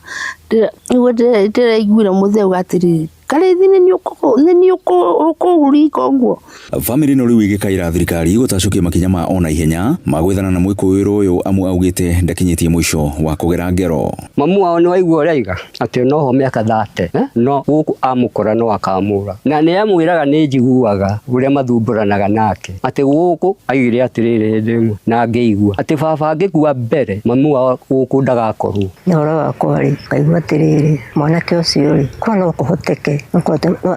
Nĩguo ndĩraiguire mũthee uga atĩrĩrĩ Kareithi nĩ ũkũrika ũguo. Famĩlĩ no rĩu ĩgĩkaĩra thirikari gũtacũkia makinya ma ona ihenya magwethana na mwĩkũĩrwo ũyũ amwe augĩte ndakinyĩtie mũico wa kũgera ngero. Mamu wao nĩ waigua ũraiga atĩ no ho mĩaka 30 no gũkũ amũkora no akamũra, na nĩ amwĩraga nĩ njiguaga ũrĩa mathumbũranaga nake atĩ gũkũ aigire atĩrĩrĩ ndĩmwe na ngĩigua atĩ baba angĩkua mbere mamu wao gũkũ ndagakorwo. Ũhoro wakwa rĩ ngaigua atĩrĩrĩ mwanake ũcio rĩ kwa no kũhoteke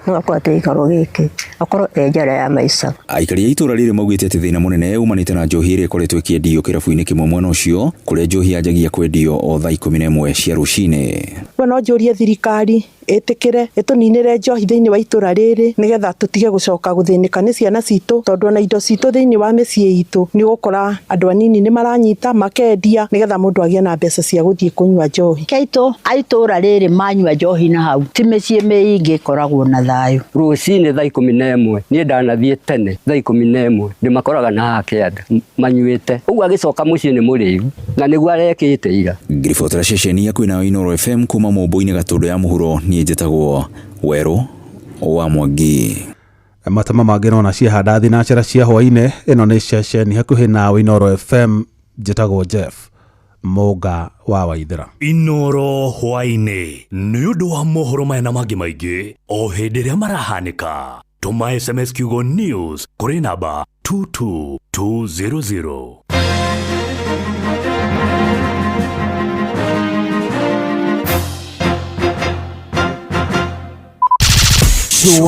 no akwate ikaro gĩkĩ akorwo njara ya maica. Aikari a itũra rĩrĩ maugĩte atĩ thĩna mũnene umanĩte na njohi ĩrĩa ĩkoretwo ĩkĩendio kĩrabu-inĩ kĩmwe mwena ũcio kũrĩa njohi yanjagia kwendio o thaa 11 cia rũcinĩ. No njũrie thirikari ĩtĩkĩre ĩtũninĩre njohi thĩinĩ wa itũra rĩrĩ nĩgetha tũtige gũcoka gũthĩnĩka nĩ ciana citũ, tondũ na indo citũ thĩinĩ wa mĩciĩ itũ nĩ gũkora andũ anini nĩ maranyita makendia nĩgetha mũndũ agĩe na mbeca cia gũthiĩ kũnyua njohi. Kaitũ a itũra rĩrĩ manyua njohi na hau ti mĩciĩ mĩingĩ ĩkoragwo na thayũ. Rũcinĩ thaa 11 niĩ ndanathiĩ tene thaa 11 ndĩmakoraga na haha kĩanda manyuĩte, ũguo agĩcoka mũciĩ nĩ mũrĩu na nĩguo arekĩte ira. Ngiribotera ceceni ya kwĩna Inooro FM kuma Mombo-inĩ Gatũndũ ya mũhuro niĩ njĩtagwo Werũ wa Mwangi. Matama mangĩ no na ciehanda thinacara cia hwaĩ-inĩ ĩno nĩ ceceni hakuhĩ na Inooro FM njĩtagwo Jeff Mũga wa Waithĩra. Inoro hwainĩ nĩ ũndũ wa mohoro maya na mangĩ maingĩ o hĩndĩ ĩrĩa marahanĩka. Tũma SMS kiugo news kũrĩ namba 22200.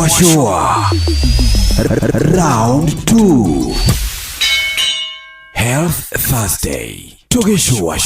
Shua Round 2 Health Thursday. Tugishua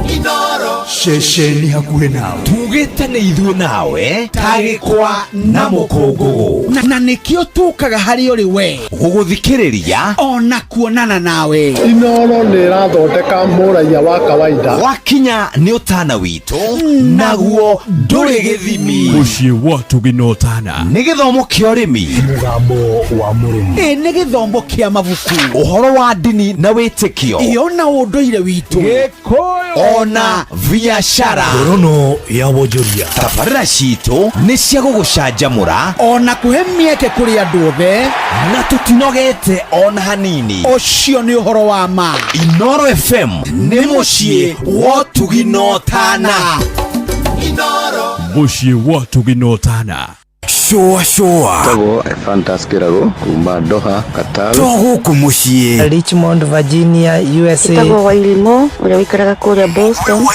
Inoro Shesheni hakuhe nawe tugitane ithuĩ nawe tagĩkwa na mũkũngũgũ na nĩkĩo tũkaga harĩ ũrĩ we gũgũthikĩrĩria ona kuonana nawe. Inoro nĩ ĩrathondeka mũraia wa kawaida wakinya nĩ ũtana witũ naguo ndũrĩ gĩthimi. Mũciĩ wa Tuginotana nĩ gĩthomo kĩa ũrĩmi, mũgambo wa mũrĩmi, nĩ gĩthomo kĩa mabuku, ũhoro wa ndini na wĩtĩkio, ona ũndũire witũ, Gĩkũyũ ona biacara, ngorono ya wonjoria. tabarĩra citũ nĩ cia gũgũcanjamũra ona kũhe mĩeke kũrĩ andũ othe, na tũtinogete ona hanini. ũcio nĩ ũhoro wa ma. Inoro FM nĩ mũciĩ wa Tuginotana. Inoro Mũciĩ wa Tuginotana. Shua Tago Fantas Kirago kuma Doha, Qatar. Toguku mũciĩ Richmond, Virginia, USA. Tago Wailimo ũrĩa wĩikaraga kũrĩa Boston.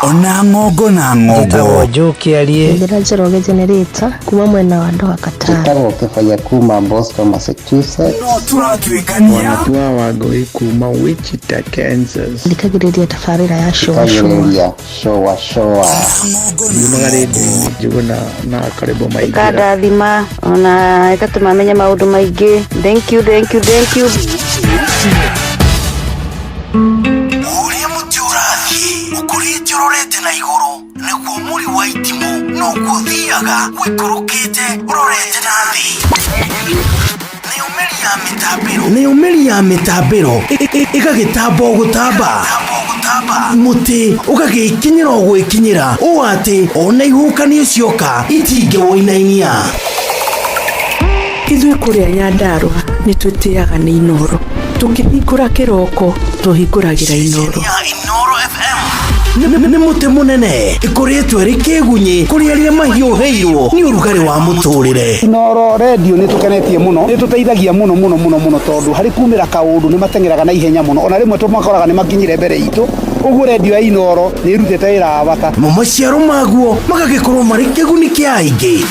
ona ng'ongo na ng'ongo. Tago Joki Alie. Njĩra Njoroge Generator kuma mwena wa Doha, Qatar. Tago Kefaya kuma Boston, Massachusetts. Turatwĩkania Wanatua Wagoi kuma Wichita, Kansas. Thikagĩrĩria tabarĩra ya Shua. Showa. Yumagarĩndi njuguna na karibu maingĩra. Kadathima ona ĩgatũmamenya maũndũ maingĩ. Thank you. ũrĩa mũtĩ ũrathiĩ ũkũrĩte ũrorete na igũrũ nĩguo mũri wa itimũ noguo ũthiaga wĩkũrũkĩte ũrorete na thĩ. nĩũmĩri ya mĩtambĩro ĩgagĩtamba o gũtamba, mũtĩ ũgagĩkinyĩra o gwĩkinyĩra ũũ atĩ ona ihuhũkanio cioka itingĩwoinainia. Ithuĩ kũrĩa Nyandarua nĩ twĩtĩaga nĩ Inoro, tũkĩhingũra kĩroko tũhingũragĩra Inoro. Nĩ mũtĩ mũnene ĩkoretwo ĩrĩ kĩgunyi kũrĩ arĩa mahiũhĩirwo nĩ ũrugarĩ wa mũtũrĩre. Inoro radio nĩ tũkenetie mũno, nĩ tũteithagia mũno tondũ harĩ kumĩra kaũndũ nĩ matengeraga na ihenya mũno, ona rĩmwe tũmakoraga nĩ makinyire mbere itũ. Ũguo radio ya Inoro nĩ ĩrutĩte wĩra wa bata, mo maciaro maguo magagĩkorwo marĩ kĩguni kĩa aingĩ.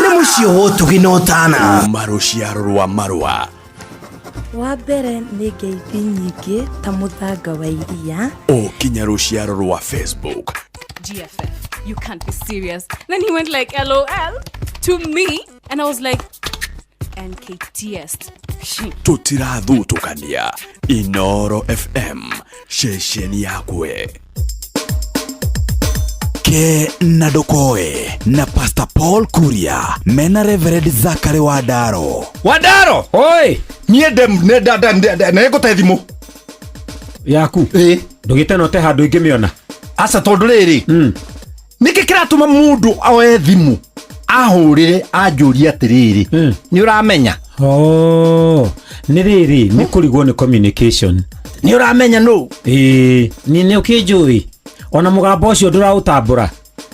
Nĩ mũciĩ wa Tuginotana. Maruciaro rwa marua. Wa mbere nĩ ngeithi nyingĩ ta mũthanga wa iria. Kinya ruciaro rwa Facebook. GFF, you can't be serious. Then he went like LOL to me and I was like NKTS. Tutirathutukania. Inoro FM, shesheni yakwe. Ke na Dokoe na Pastor Paul Kuria mena Reverend Zachary Wadaro. Oi nĩ ngũte thimũ yaku ndũgĩte no te handũ ingĩmĩona aca tondũ rĩrĩ nĩkĩ kĩratũma mũndũ oe thimũ ahũrĩre anjũrie atĩrĩrĩ nĩ ũramenya nĩ rĩrĩ nĩ kũrigwo nĩ communication. Nĩ ũramenya nũ? Nĩ ũkĩnjũĩ ona mũgambo ũcio ndũraũtambũra.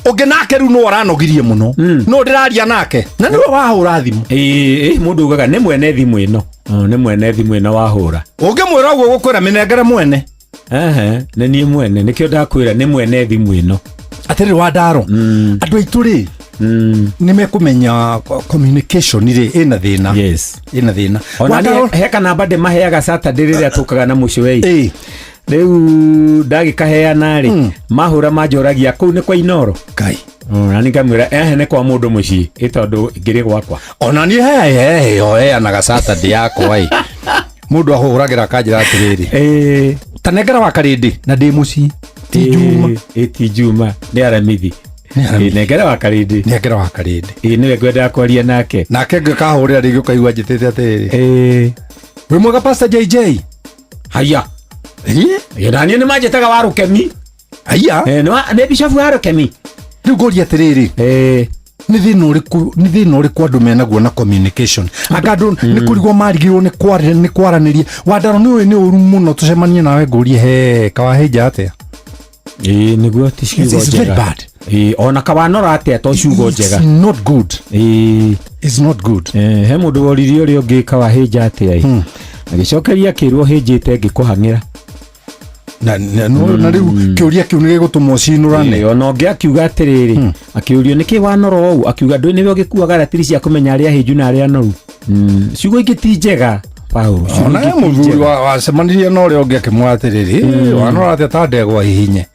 Ũngĩ nake rĩu no aranogirie mũno no ndĩraria nake na nĩwe wahũra thimũ. Mũndũ ugaga nĩ mwene thimũ ĩno, nĩ mwene thimũ ĩno wahũra. Ũngĩmwĩra ũguo gũkwĩra mĩnengere mwene. Nĩ niĩ mwene nĩkĩo ndakwĩra nĩ mwene thimũ ĩno. Atĩrĩ Wadaro andũ aitũ rĩ nĩ mekũmenya communication rĩ ĩna thĩna. Yes, ĩna thĩna. Ona he kanamba ndĩmaheaga Saturday rĩrĩa tũkaga na mũcwei. Rĩu ndagĩkaheana rĩ mahũra manjoragia kũu nĩ kwa Inoro Kai. Na nĩngamwĩra nĩ kwa mũndũ mũciĩ tondũ ngĩrĩ gwakwa. Ona niĩ heo heanaga Saturday yakwa mũndũ ahũragĩra kanjĩra atĩrĩrĩ tanengera wa Karĩndĩ na ndĩ mũciĩ ti Juma. Ti Juma nĩ Aramithi. Nengera wa Karĩndĩ. Nengera wa Karĩndĩ. Nĩwe ngwendaga kwaria nake. Nake ngĩkahũrĩra rĩngĩ ũkaigua njĩtĩte atĩrĩrĩ wĩ mwega Pastor JJ. Haya naniĩ nĩ manjĩtaga wa Rũkemi. Haya nĩ Bishop wa Rũkemi. Rĩu ngũria atĩrĩrĩ ni thina uriku andu menaguo na communication akandu ni kurigwo marigirwo ni kwaraniria Wandaro ni uri uru muno tucemanie nawe ngurie he kawahinja atia niguo ti ciugo njega ona kawanora atia to ciugo njega it's not good it's not good he mundu woririo ri ungi kawahinja atia agicokeria kirwo hinjite ngikuhangira na riu kiuria kiu ni gigutumwo cinurane ona ngi akiuga atiriri akiurio niki wanoro ou akiuga ndui niwe ugikuaga ratiri cia kumenya aria hinju na aria noru ciugo ingi ti njega Paulo ona muthuri wa semaniria no ri ungi akimwatiriri wanoro atia ta ndegwa hihinye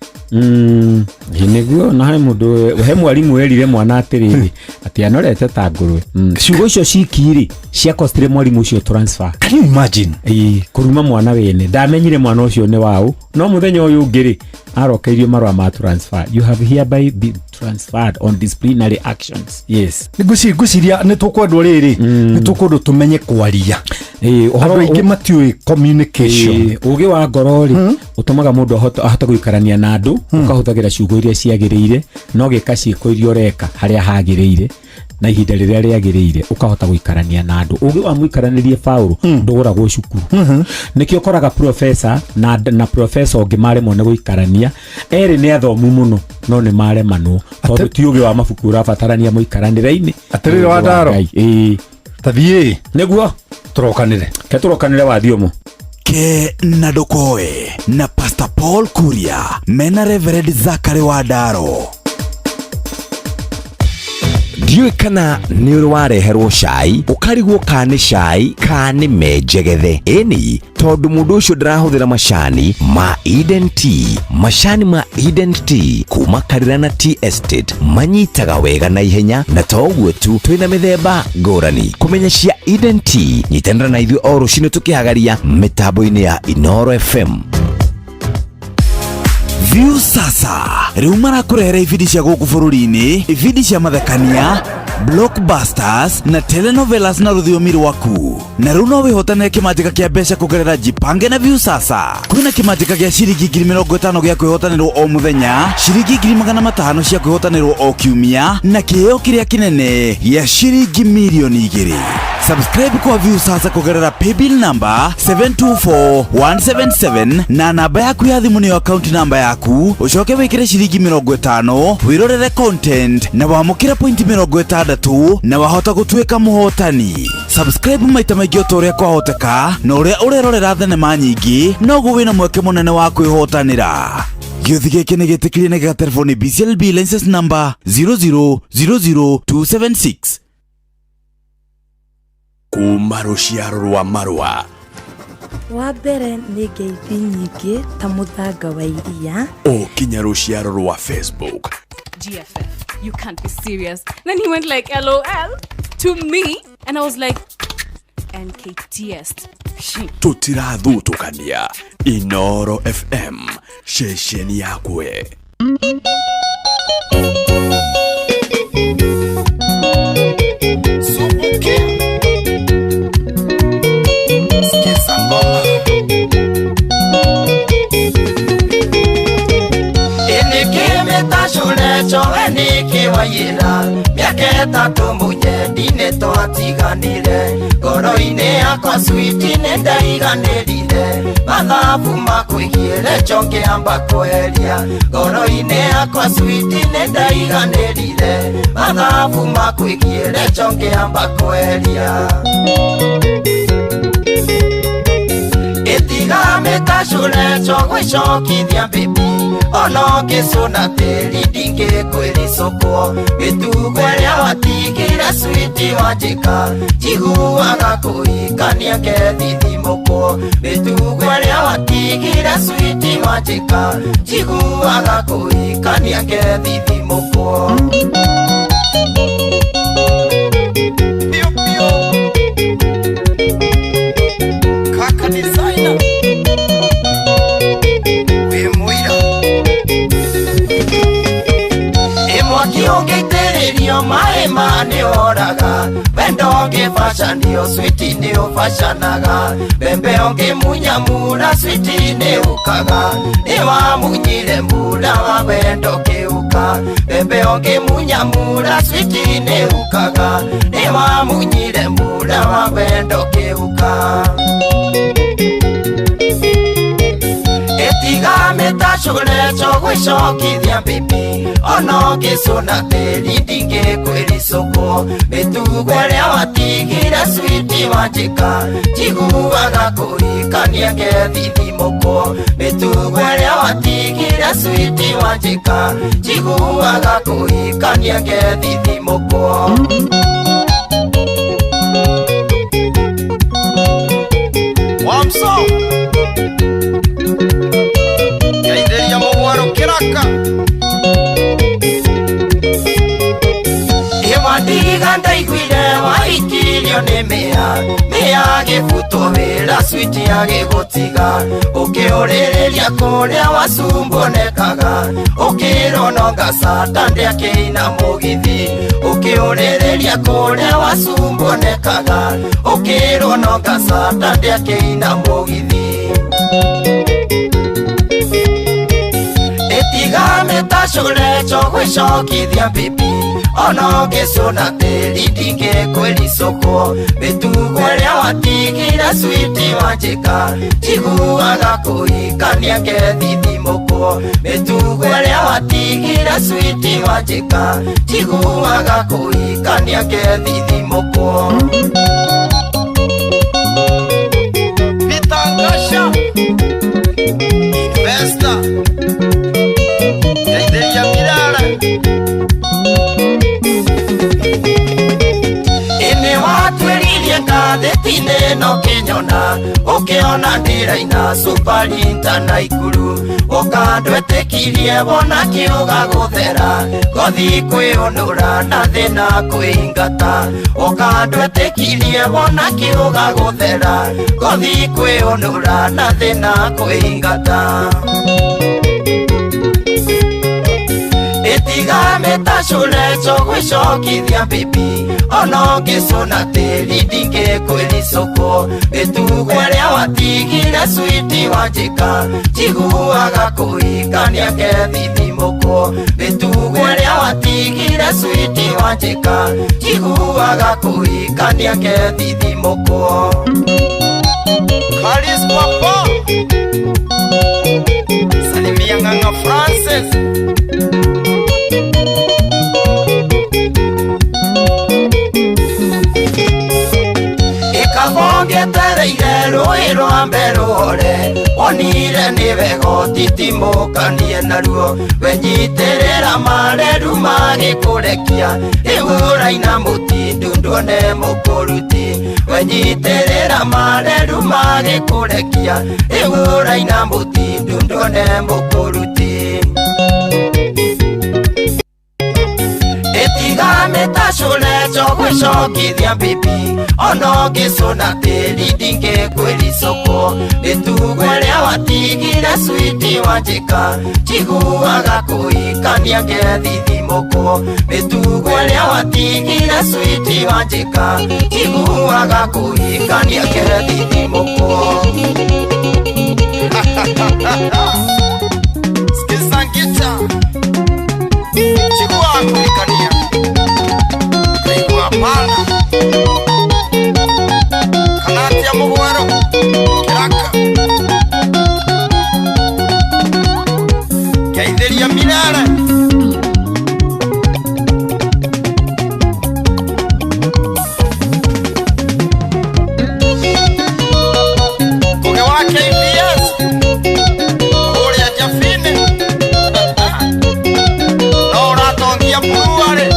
niguo na he mundu he mwarimu erire mwana atiriri ati anorete ta ngurwe ciugo icio cikiri cia costire mwarimu ucio transfer. Can you imagine kuruma mwana wene ndamenyire mwana ucio ni wao no muthenya uyu ngiri arokeirio marwa ma transfer. You have hereby been transferred on disciplinary actions. Yes. Niguciria ni tukwendwo riri ni tukundu tumenye kwaria uhoro ingi matiui communication ugi wa ngorori utumaga mundu ahota guikarania na andu ukahuthagira ciugo iria ciagiriire no gika ciiko iria ureka haria hagiriire na ihinda riria riagiriire ukahota guikarania na andu ugi wa muikaranirie Paulo nduguragwo cukuru nikio koraga professor na professor ungi maremwo ni guikarania eri ni athomu muno no ni maremanwo tondu ti ugi wa mabuku urabatarania muikaranire-ini atiriri Wandaro tathie niguo turokanire wa thiomo ke na dokoe na Pastor Paul Kuria mena Reverend Zachary Wandaro. Ndiwe kana ni uri wareherwo cai ukarigwo kani cai kani menjegethe eni tondu mundu ucio ndirahuthira macani ma Eden Tea. Macani ma Eden Tea kuma Karirana Tea Estate manyitaga wega na ihenya na toguo tu twina mithemba ngurani. Kumenya cia Eden Tea nyitanira na ithuĩ o rucini tukihagaria mitambo-ini ya Inoro FM. View sasa riu marakurehera ibindi cia guku bururi-ini, ibindi cia mathekania, blockbusters na telenovelas na rũthiomi rwaku. Na riu no wihotanire kimanjika kia mbeca kugerera Jipange na View sasa. Kwina kimanjika gia ciringi 50,000 gia kwihotanirwo o muthenya, ciringi 500,000 cia kwihotanirwo o kiumia na kiheo kiria kinene gia ciringi milioni 2. Subscribe kwa View sasa kugerera paybill number 724177 na namba yaku ya thimu ni account number yaku. Ucoke wikire ciringi 50 wirorere content na wamukire point 60 na wahota gutuika muhotani. Subscribe maita maingĩ o toria kwahoteka na uria urerorera thenema nyingi noguo wina mweke munene wa kwihotanira. Gĩuthi gĩkĩ nĩ gĩtĩkĩrie na gĩgatelefoni BCLB license number 0000276. Kuma rũciaro rwa Marwa. Wa mbere nĩ ngeithi nyingĩ ta mũthanga wa iria. Kinya rũciaro rwa Facebook. GFF, you can't be serious. Then he went like LOL to me and I was like NKTS. Tutirathutukania Inoro FM shesheni yakwe. Niki wayira miaka tatu munyendine twatiganire ngoro-ini yakwa switi nindaiganirire mathabu makwigiire njokiamba kweheria ngoro-ini yakwa switi nindaiganirire mathabu makwigiire njokiamba kweheria itigamita cure njogwicokithia bibi ono kisuna tiri ndingĩkwĩricũkwo gĩtugũ rĩa watigire switi wanjĩka njiguaga kũhikania ngethithimũkwo gĩtugũ rĩa watigire switi wanjĩka njiguaga kũhikania ngethithimũkwo kaka designer Ungĩitĩrĩrio maĩ mani oraga wendo ũngĩbacanio switi nĩ ũbacanaga mbembe ũngĩmunya mura switi nĩ ũkaga nĩ wamunyire mura wa wendo kĩũka bembe onge munyamura switi ne ukaga ne wa munyire mura wa bendo ke uka etiga meta chole chogwe shoki dia bibi ono ke sona teli dinge kweli soko betu kwele watigira switi wajika chiguaga kuikania ke didi moko betu kwele watigira switi wajika chiguaga kuikania ke didi moko Wamso Kaideria mawaro kiraka Diga ndaiguire waikirio nĩ mĩa gĩbuto wĩra switi agĩgũtiga ũkĩũrĩrĩria kũrĩa wacumbonekaga ũkĩronoga Saturday akĩina mũgithi ũkĩũrĩrĩria kũrĩa wacumbonekaga ũkĩronoga Saturday akĩina mũgithi etiga metacũre chogwĩcokithia bibi ono gesona teli dinge kweli soko betugo ria watigira switi wajika chiguaga kuikania ke didi moko betugo ria watigira switi wajika chiguaga kuikania ke didi moko Pitangasha Investor Kaideria Mirara Gathetine no kinyona ukiona ndiraina superlinta na ikuru ukandwetekirie bona kiuga guthera gothi kwionura na thina kwingata ukandwetekirie bona kiuga guthera gothi kwionura na thina kwingata etiga metacũre chogwĩcokithia bibi ono ngĩcũna tĩri ndingĩkwĩri soko gĩtugo rĩa watigire switi wanjĩka njiguaga kũhikania kethithimũkũ gĩtugo rĩa watigire switi wanjĩka njiguaga kũhikania kethithimũkũ Karis Papa Salimia Nganga Francis Ngetereire rũĩ rwa mberũre onire nĩ wega ũtitimũkanie naruo wenyitĩrĩra mareru magĩkũrekia rĩu ũraina mũtindu nduone mũkũruti wenyitĩrĩra mareru magĩkũrekia rĩu ũraina mũtindu nduone mũkũruti etiga metacũre chogwĩcokithia bibi ono ngĩcũna tĩri ndingĩkwĩri soko gĩtugo rĩa watigire switi wanjĩka njiguaga kũhikania kethithimũkũ gĩtugo rĩa watigire switi wanjĩka njiguaga kũhikania kethithimũkũ Skiza ngita chiguaga kũhikania kaigua pana Kanatia Mugwaro Kiraka Kaideria Mirara Koge wa KBS Korea Jafine Nora Tongia Buruare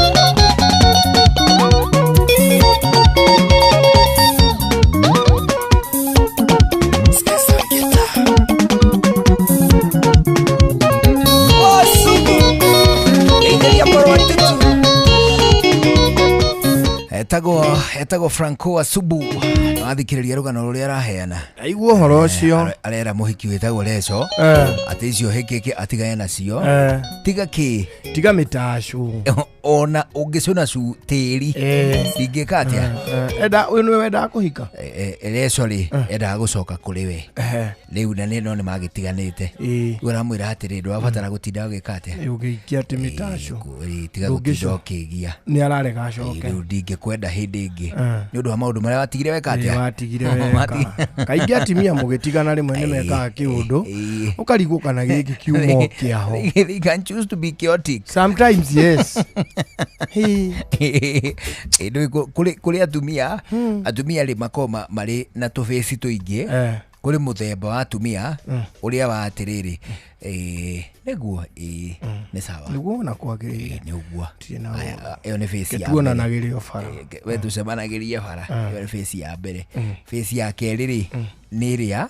etago Franco Asubu athikiriria rugano ruria araheana aiguo horo ucio arera muhiki wetagwo Leso ati icio hiki atigane nacio tiga mitacu ona ungicuna cu tiri ndingika atia enda uyu niwe wenda kuhika Leso ri enda gucoka kuri we riu na no ni magitiganite uramwira atiri ndu abatara gutinda gika atia ugiikia ati mitacu tiga gutinda ukigia ni ararega acoke riu ndingikwenda hindi ingi ni undu wa maundu maria watigire weka atia watigire weka kaingi atimia mugitigana rimwe ni mekaga kiundu ukarigwo kana giki kiumo kiaho they can choose to be chaotic sometimes yes kuri atumia ri makoma mari na tufeci tuingi kuri muthemba wa atumia uria wa atiriri neguo ni sawa neguo na kwagiriria ni uguo iyo ni face ya tuonanagirio bara we tucemanagiria bara iyo ni face ya mbere face ya keriri ni ria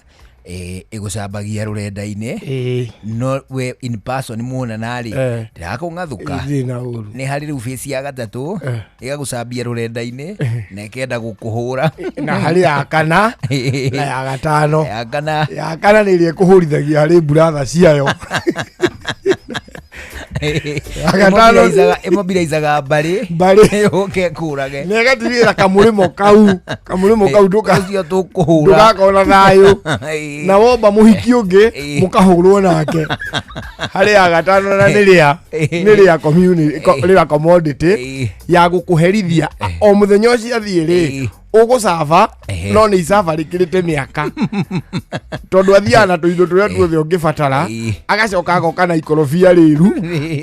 igucambagia rurenda-ini no we in person muona nari ndirakung'athuka ni hari riu face ya gatatu igagucambia rurenda-ini na ikenda gukuhura na hari ya kana na ya gatano ya kana ni iri kuhurithagia hari brother ciayo imobilizaga bari uke kurage nega tirira kamurimo kau ucio tukuhura ndugakona thayo na womba muhiki ungi mukahurwo nake hari ya gatano na niria community rira commodity ya gukuherithia o muthenya ucio athie ri ugucava no ni icava rikirite miaka tondu athiana tuindo turia tuothe ungibatara agacoka agoka na ikorobia riru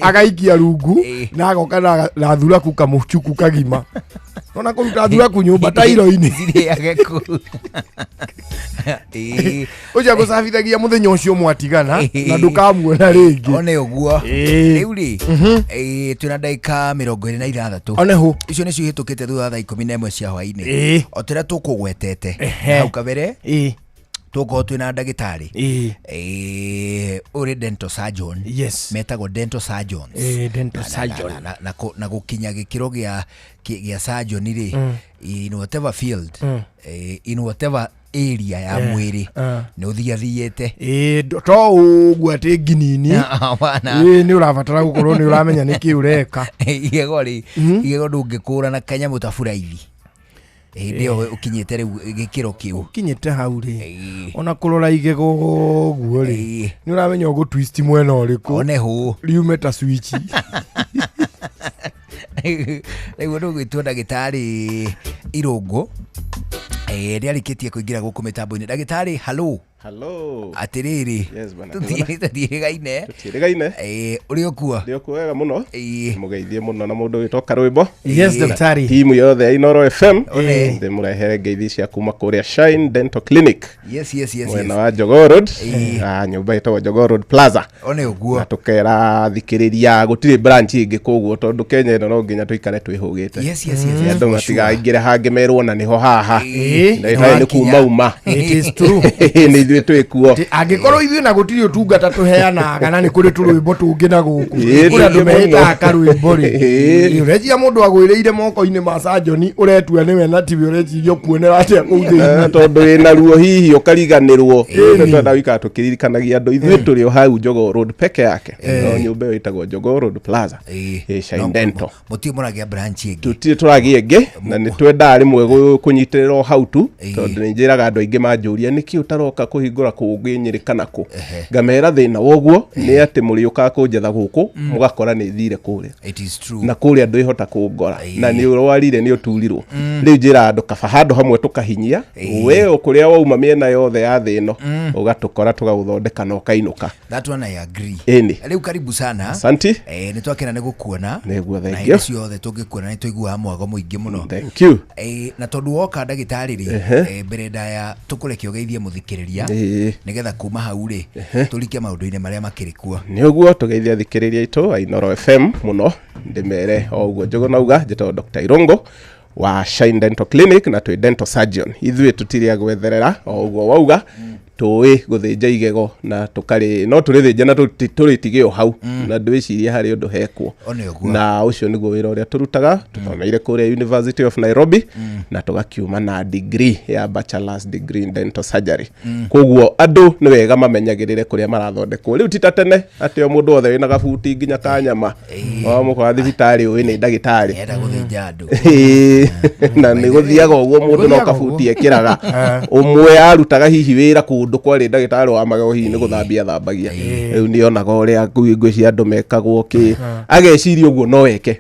agaikia rungu na agoka na thuraku kamuchuku kagima nona kuruta thuraku nyumba tairo-ini uja gucabithagia muthenya ucio mwatigana na ndukamuona ringi one uguo riu ri twina ndagika 26 one hu icio nicio hitukite thutha thaa 11 cia hwaini otira tukugwetete hau kabere tuko twina ndagitari uri dental surgeon metagwo dental surgeons dental surgeon na gukinya gikiro gia surgeon ri in whatever field in whatever area ya mwiri ni uthiathiete to ugu ati nginini ni urabatara gukorwo ni uramenya niki ureka igego ndungikura na kanyamu ta buraithi ndio ukinyete riu gikiro kiu ukinyete hau ri ona kurora igego guo ri ni uramenya ugu twist mwena uriku one hu riume ta switch riu ndugitwo ndagitari irungu riarikitie kuingira guku mitambo-ini ndagitari hello atiriri tutirigaine uri okuo wega muno mugeithie muno na mundu witoka rwimbo daktari timu yothe ya Inoro FM ndimurehere ngeithi cia kuma kuria Shine Dental Clinic mwena wa Jogoo Road nyumba itagwo Jogoo Road Plaza one uguo na tukera thikiriria gutiri branch ingi koguo tondu Kenya ino no nginya tuikare twihugite andu matigaingire hange merwo na niho haha na ni kuma it is true ithuĩ twĩkuo angĩkorwo ithuĩ na gũtirĩ ũtungata tũheanaga na nĩ kũrĩ tũrwĩmbo tũngĩ na gũkũ kũrĩ andũ mehĩtaga karwĩmbo rĩ ũreciria mũndũ agwĩrĩire moko-inĩ ma surgeon ũretua nĩwe na tiwe ũreciria kuonera atĩa kũu thĩinĩ tondũ wĩna ruo hihi ũkariganĩrwo twenda wĩikaga tũkĩririkanagia andũ ithuĩ tũrĩ o hau Jogoo Road peke yake no nyũmba ĩyo ĩtagwo Jogoo Road Plaza Shine Dental mũtirĩ mũragia branch ĩngĩ tũtirĩ tũragia ĩngĩ na nĩ twendaga rĩmwe kũnyitĩrĩra o hau tu tondũ nĩ njĩraga andũ aingĩ manjũria nĩkĩ ũtaroka kũhingũra kũngĩ Nyĩrĩ naku ngamera thĩna woguo nĩ atĩ mũrĩũkaga kũnjetha gũkũ mũgakora nĩ thire kũrĩa na kũrĩa andũ ihota kũngora na nĩ ũrwarire nĩ ũturirwo rĩu njĩra andũ kaba handũ hamwe tũkahinyia we ũkũrĩa wauma mĩena yothe ya thĩ ĩno ũgatũkora tũgagũthondeka na ũkainũka that one I agree rĩu karibu sana asante nĩ twakena nĩ gũkuona nĩguo thank you ciothe tũngĩkuona nĩ tũiguaga mwago mũingĩ mũno thank you na tondũ woka ndagĩtarĩ rĩ mbere ndaya tũkũreke ũgeithie mũthikĩrĩria nigetha kuma hau ri tulike maundu-ini maria makiri kuo ni uguo tugeithia thikiriria itu Inoro FM muno ndimere o uguo Njũgũ nauga njĩtagwo Dr. Irungu wa Shine Dental Clinic na twĩ dental surgeon. Ithuĩ tutiria gwetherera o ũguo wauga tũĩ gũthĩnja igego na tũkarĩ no tũrĩthĩnja na tũrĩtige o hau na ndwĩciria harĩ ũndũ hekwo na ũcio nĩguo wĩra ũrĩa tũrutaga tũthomeire kũrĩa University of Nairobi na tũgakiuma na degree ya bachelor's degree in dental surgery. Koguo andũ nĩ wega mamenyagĩrĩre kũrĩa marathondekwo rĩu ti ta tene atĩ o mũndũ wothe wĩna gabuti nginya kanyama o mũkwa thibitarĩ ũĩ nĩ ndagĩtarĩ na nĩ gũthiaga ũguo mũndũ no kabuti ekĩraga ũmwe arutaga hihi wĩra kũndũ kwarĩ ndagĩtarĩ wa magego hihi nĩ gũthambia thambagia rĩu nĩonaga ũrĩa ngui cia andũ mekagwo kĩ ageciria ũguo no eke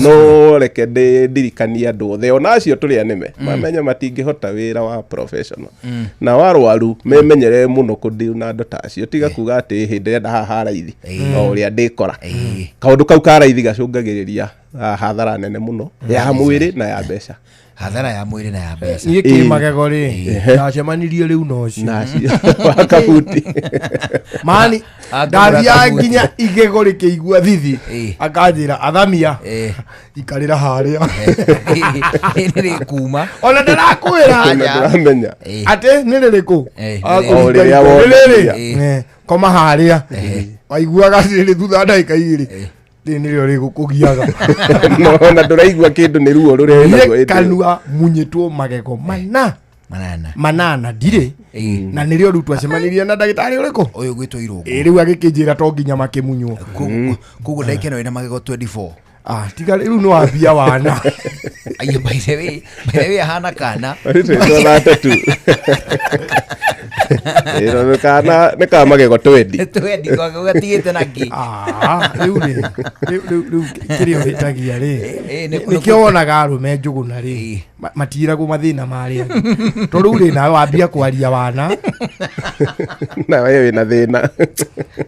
no reke ndirikanie andũ othe ona acio tũrĩ anĩme mamenye matingĩhota wĩra wa professional na warwaru memenyere mũno kũndiu na andũ ta acio tiga kuga atĩ hĩndĩ ĩrĩa haha raithi o ũrĩa ndĩkora kaũndũ kau ka raithi gacũngagĩrĩria hathara nene mũno ya mwĩrĩ na ya mbeca hathara ya mwĩrĩ na ya mbeca niĩ kĩ magego rĩ ndacemanirie rĩu no cio wakabuti mani ndathia nginya igego rĩkĩigua thithi akanjĩra athamia ikarĩra harĩa nĩ kuma ona ndarakwĩra ndamenya atĩ nĩ rĩrĩkũ koma harĩa waiguaga rĩrĩ thutha ndagĩka igĩrĩ nĩrĩo rĩgũkũgiaga na ndũraigua kĩndũ nĩ ruo rũrĩa kanua munyĩtwo magego manana ndirĩ na nĩrĩo rĩu twacemanirie na ndagĩtarĩ ũrĩkũ ũyũ gwĩtwo Irũngũ rĩu agĩkĩnjĩra to nginya makĩmunywo koguo ndaikeno ĩna magego 24 tiga rĩu nĩ wambia wana ayo by the way ahana kana kana nĩ ka magego 20 kwa gatigĩte naki rĩu kĩrĩa ũhĩtagia rĩ nĩkĩo wonaga arũme njũgũna rĩ matiragwo mathĩna marĩa to rĩu rĩ nawe wambia kwaria wana nawe wĩna thĩna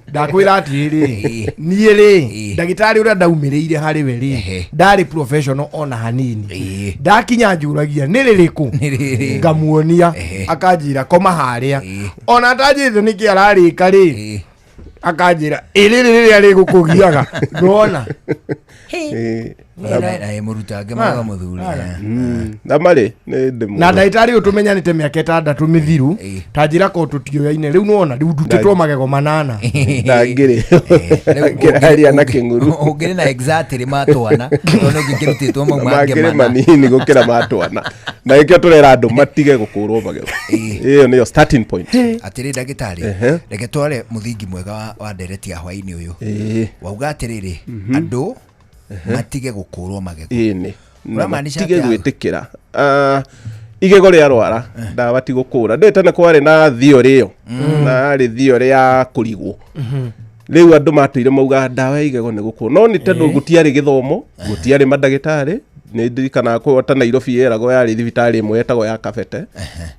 ndakwĩra atĩrĩrĩ niĩ rĩ ndagĩtarĩ ũrĩa ndaumĩrĩire harĩ we rĩ ndarĩ professional ona hanini ndakinya njũragia nĩ rĩrĩkũ ngamuonia akanjĩra koma harĩa ona atanjĩte nĩkĩ ararĩka rĩ akanjĩra ĩrĩ rĩrĩa rĩgũkũgiaga ndona na mũrutange maga mũthuri na marĩ na ndagĩtarĩ ũtũmenyanĩte mĩaka 6 mĩthiru tanjĩra ko tũtioyaine rĩu nona rĩu ndutĩtwo magego manana ndangĩrĩ ngĩraria na kĩng'uru ũngĩrĩ na exactly matwana tondũ ngĩkĩrutĩtwo mau mangĩ manini gũkĩra matwana na ĩkĩo tũrera andũ matige gũkũrwo magego ĩyo nĩyo starting point atĩrĩ ndagĩtarĩ reke tware mũthingi mwega wa ndereti ya hwainĩ ũyũ wauga atĩrĩrĩ andũ matige gũkũrwo magego ĩnĩ matige gwĩtĩkĩra igego rĩa rwara ndawa ti gũkũra ndĩ tene kwarĩ na theory ĩyo na rĩ theory ya kũrigwo rĩu andũ matũire mauga ndawa ya igego nĩ gũkũra no nĩ tondũ gũtiarĩ gĩthomo gũtiarĩ mandagĩtarĩ nĩ ndirikana kwota Nairobi yeragwo yarĩ thibitarĩ ĩmwe yetagwo ya Kabete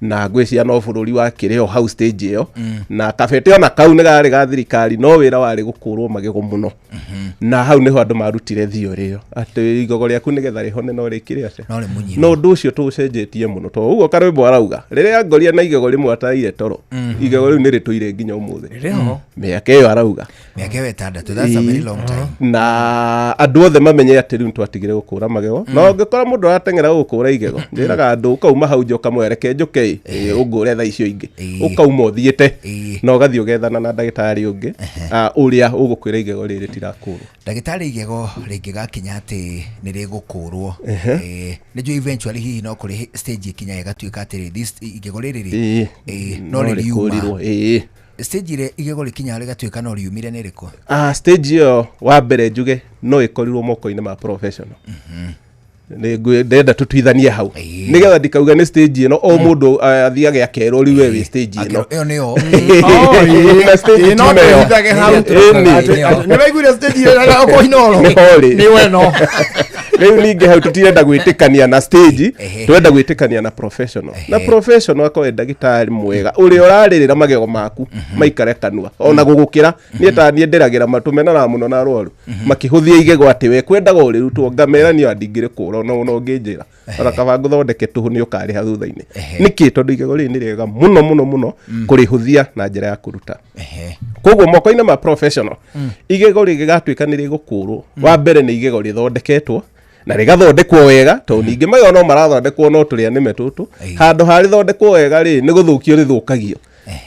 na ngwĩcia no bũrũri wa kĩrĩ o hau stage ĩyo na Kabete ona kau nĩ garĩ ga thirikari no wĩra warĩ gũkũrwo magego mũno na hau nĩho andũ marutire theory ĩyo atĩ igego rĩaku nĩgetha rĩhone no rĩkĩrĩ atĩ no ũndũ ũcio tũcenjetie mũno to ũguo karwĩmbo arauga rĩrĩa ngoria na igego rĩmwe ataire toro igego rĩu nĩ rĩtũire nginya ũmũthĩ mĩaka ĩyo arauga mĩaka ĩyo 6 that's a very long time na andũ othe mamenye atĩ rĩu twatigire gũkũra magego no ngĩkora mũndũ arateng'era gũkũra igego njĩraga andũ ũkauma hau njoka mwereke njoke ũngũre tha icio ingĩ ũkauma ũthiĩte na ũgathiĩ ũgethana na ndagĩtarĩ ũngĩ ũrĩa ũgũkwĩra igego rĩrĩ tirakũrwo ndagĩtarĩ igego rĩngĩgakinya atĩ nĩ rĩgũkũrwo nĩjua eventually hihi no kũrĩ stage ikinya ĩgatuĩka atĩ igego rĩrĩ no rĩriuma stage ile igego rĩkinya rĩgatuĩka no riumire nĩ rĩkũ stage ĩyo wa mbere njuge no ĩkorirwo moko-inĩ ma professional ndenda tutuithanie hau nigetha ndikauga ni stage ino o mundu athiage akerwo riwe wi stage ino iyo niyo na stage ino ndithage hau ni waiguire stage ino ko inoro ni weno rĩu ningĩ hau tutirenda gwĩtĩkania na stage twenda gwĩtĩkania na professional na professional akoe ndagĩtarĩ mwega ũrĩa ũrarĩrĩra magego maku maikare kanua ona gũgũkĩra niĩ ta niĩ ndĩragĩra matũmenana mũno na arwaru makĩhũthia igego atĩ we kwendaga ũrĩrutwo ngamerania ndingĩrĩ kũra no ngĩnjĩra ona kaba ngũthondeke tũhũ nĩ ũkarĩha thutha-inĩ nĩkĩ tondũ igego rĩrĩ nĩ rĩega mũno kũrĩhũthia na njĩra ya kũruta koguo moko-inĩ ma professional igego rĩgĩgatuĩka nĩ rĩgũkũrwo wa mbere nĩ igego rĩthondeketwo na rigathondekwo wega to ningi magego no marathondekwo no turia nime tutu handu hari thondekwo wega ri ni guthukio rithukagio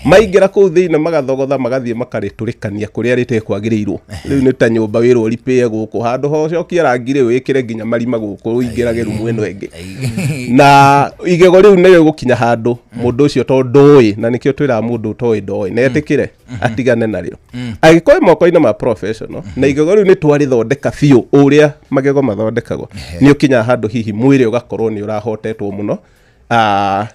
maingira kuu thiine magathogotha magathie makariturikania kuria ritekwagiriirwo riu ni ta nyumba wirwo ripe guku handu ho cokia rangire wikire nginya marima guku uingirage rumu eno engi na igego riu ni gukinya handu mundu ucio to ndoi na nikio twira mundu toi ndoi na etikire atigane nario agikoe moko-ini ma professional na igego riu ni twarithondeka biu uria magego mathondekagwo ni ukinya handu hihi mwiri ugakorwo ni urahotetwo muno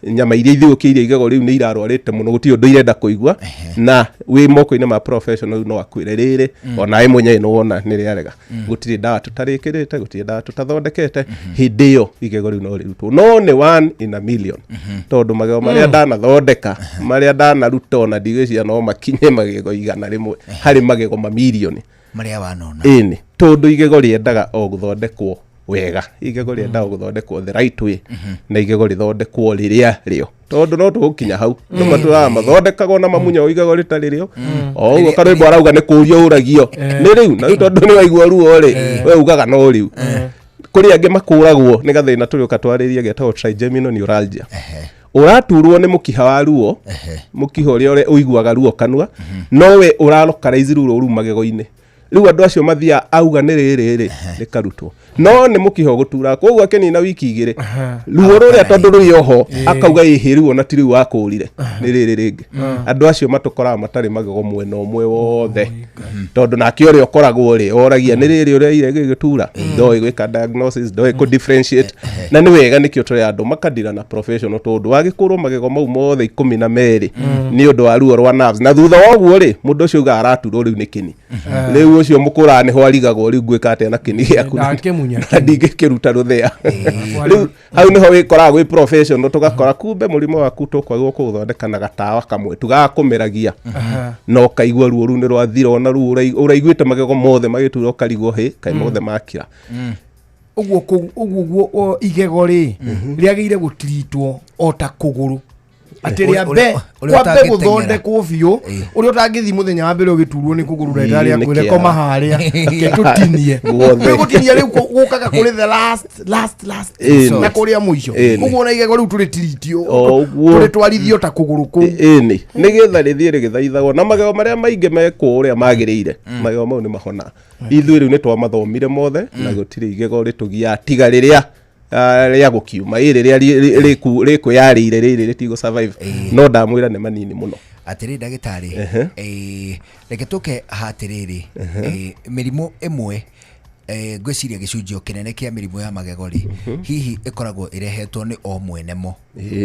nyama iria ithiukiire igego riu ni irarwarite muno gutio ndo irenda kuigwa na wi moko-ini ma professional no akwire riri ona ai mwenye no wona ni riarega gutiri dawa tutarikirite gutiri dawa tutathondekete hindi iyo igego riu no rirutwo no ni 1 in a million tondu magego maria ndana thondeka maria ndana ruta ona ndigwiciria no makinye magego igana rimwe hari magego mamilioni maria wanona ini tondu igego riendaga o guthondekwo wega igego riendaga guthondekwo the right way na igego rithondekwo riria rio tondu no tugukinya hau no matura mathondekagwo na mamunya o igego ritari rio o ugo karwimbo arauga ni kurio uragio ni riu na tondu ni waigua ruo ri we ugaga no riu kuri ange makuragwo ni gathina turi ukatwariria getao trigeminal neuralgia uraturwo ni mukiha wa ruo mukiha uria uiguaga ruo kanua nowe uralokaraizi ruo magego-ini riu andu acio mathia auga ni riri rikarutwo no ni mukiho gutura koguo akenina wiki igire ruo ruria tondu ruri oho akauga ihiru na tiri wa kurire ni riri ringi andu acio matukora matari magego mwena omwe wothe tondu na kio ri okoragwo ri oragia ni riri uria ire gitura ndoi gwika diagnosis ndoi ku differentiate na ni wega nikio turi andu makadira na professional tondu wagikurwo magego mau mothe 12 ni undu wa ruo rwa nerves na thutha woguo ri mundu ucio uga araturwo riu ni kini riu ucio mukura ni ho arigagwo riu gwika atia na kini giaku ndigĩkĩruta rũthĩa rĩu hau nĩho wĩkoraga gwĩ professional tũgakora kumbe mũrimũ waku tũkwagwo kũũthondeka na gatawa kamwe tugakũmeragia no kaigua ruo rũu nĩ rwathira ona rũu ũraiguĩte magego mothe magĩtura ũkarigwo hĩ kaĩ mothe makira ũguo igego rĩ rĩagĩire gũtiritwo o ta kũgũrũ atĩ rĩambe kwambe gũthondekwo biũ ũrĩa ũtangĩthi mũthenya wa mbere ũgĩturwo nĩ kũgũrũ ndagĩtarĩ akwĩre koma harĩa tũtinie gũtinia rĩu gũkaga kũrĩ the last na kũrĩa mũico ũguo ona igego rĩu tũrĩtiritio tũrĩtwarithio ta kũgũrũ kũu ĩni nĩgetha rĩthiĩ rĩgĩthaithagwo na magego marĩa maingĩ mekwo ũrĩa magĩrĩire magego mau nĩ mahona ithuĩ rĩu nĩ twamathomire mothe na gũtirĩ igego rĩtũgia tiga rĩrĩa ria gukiuma iriria rikwiyarire riri ritigo survive no ndamwira ni manini muno atiri ndagitari reke tuke hatiriri mirimu imwe gwiciria gicunjio kinene kia mirimu ya magego ri hihi ikoragwo irehetwo ni o mwenemo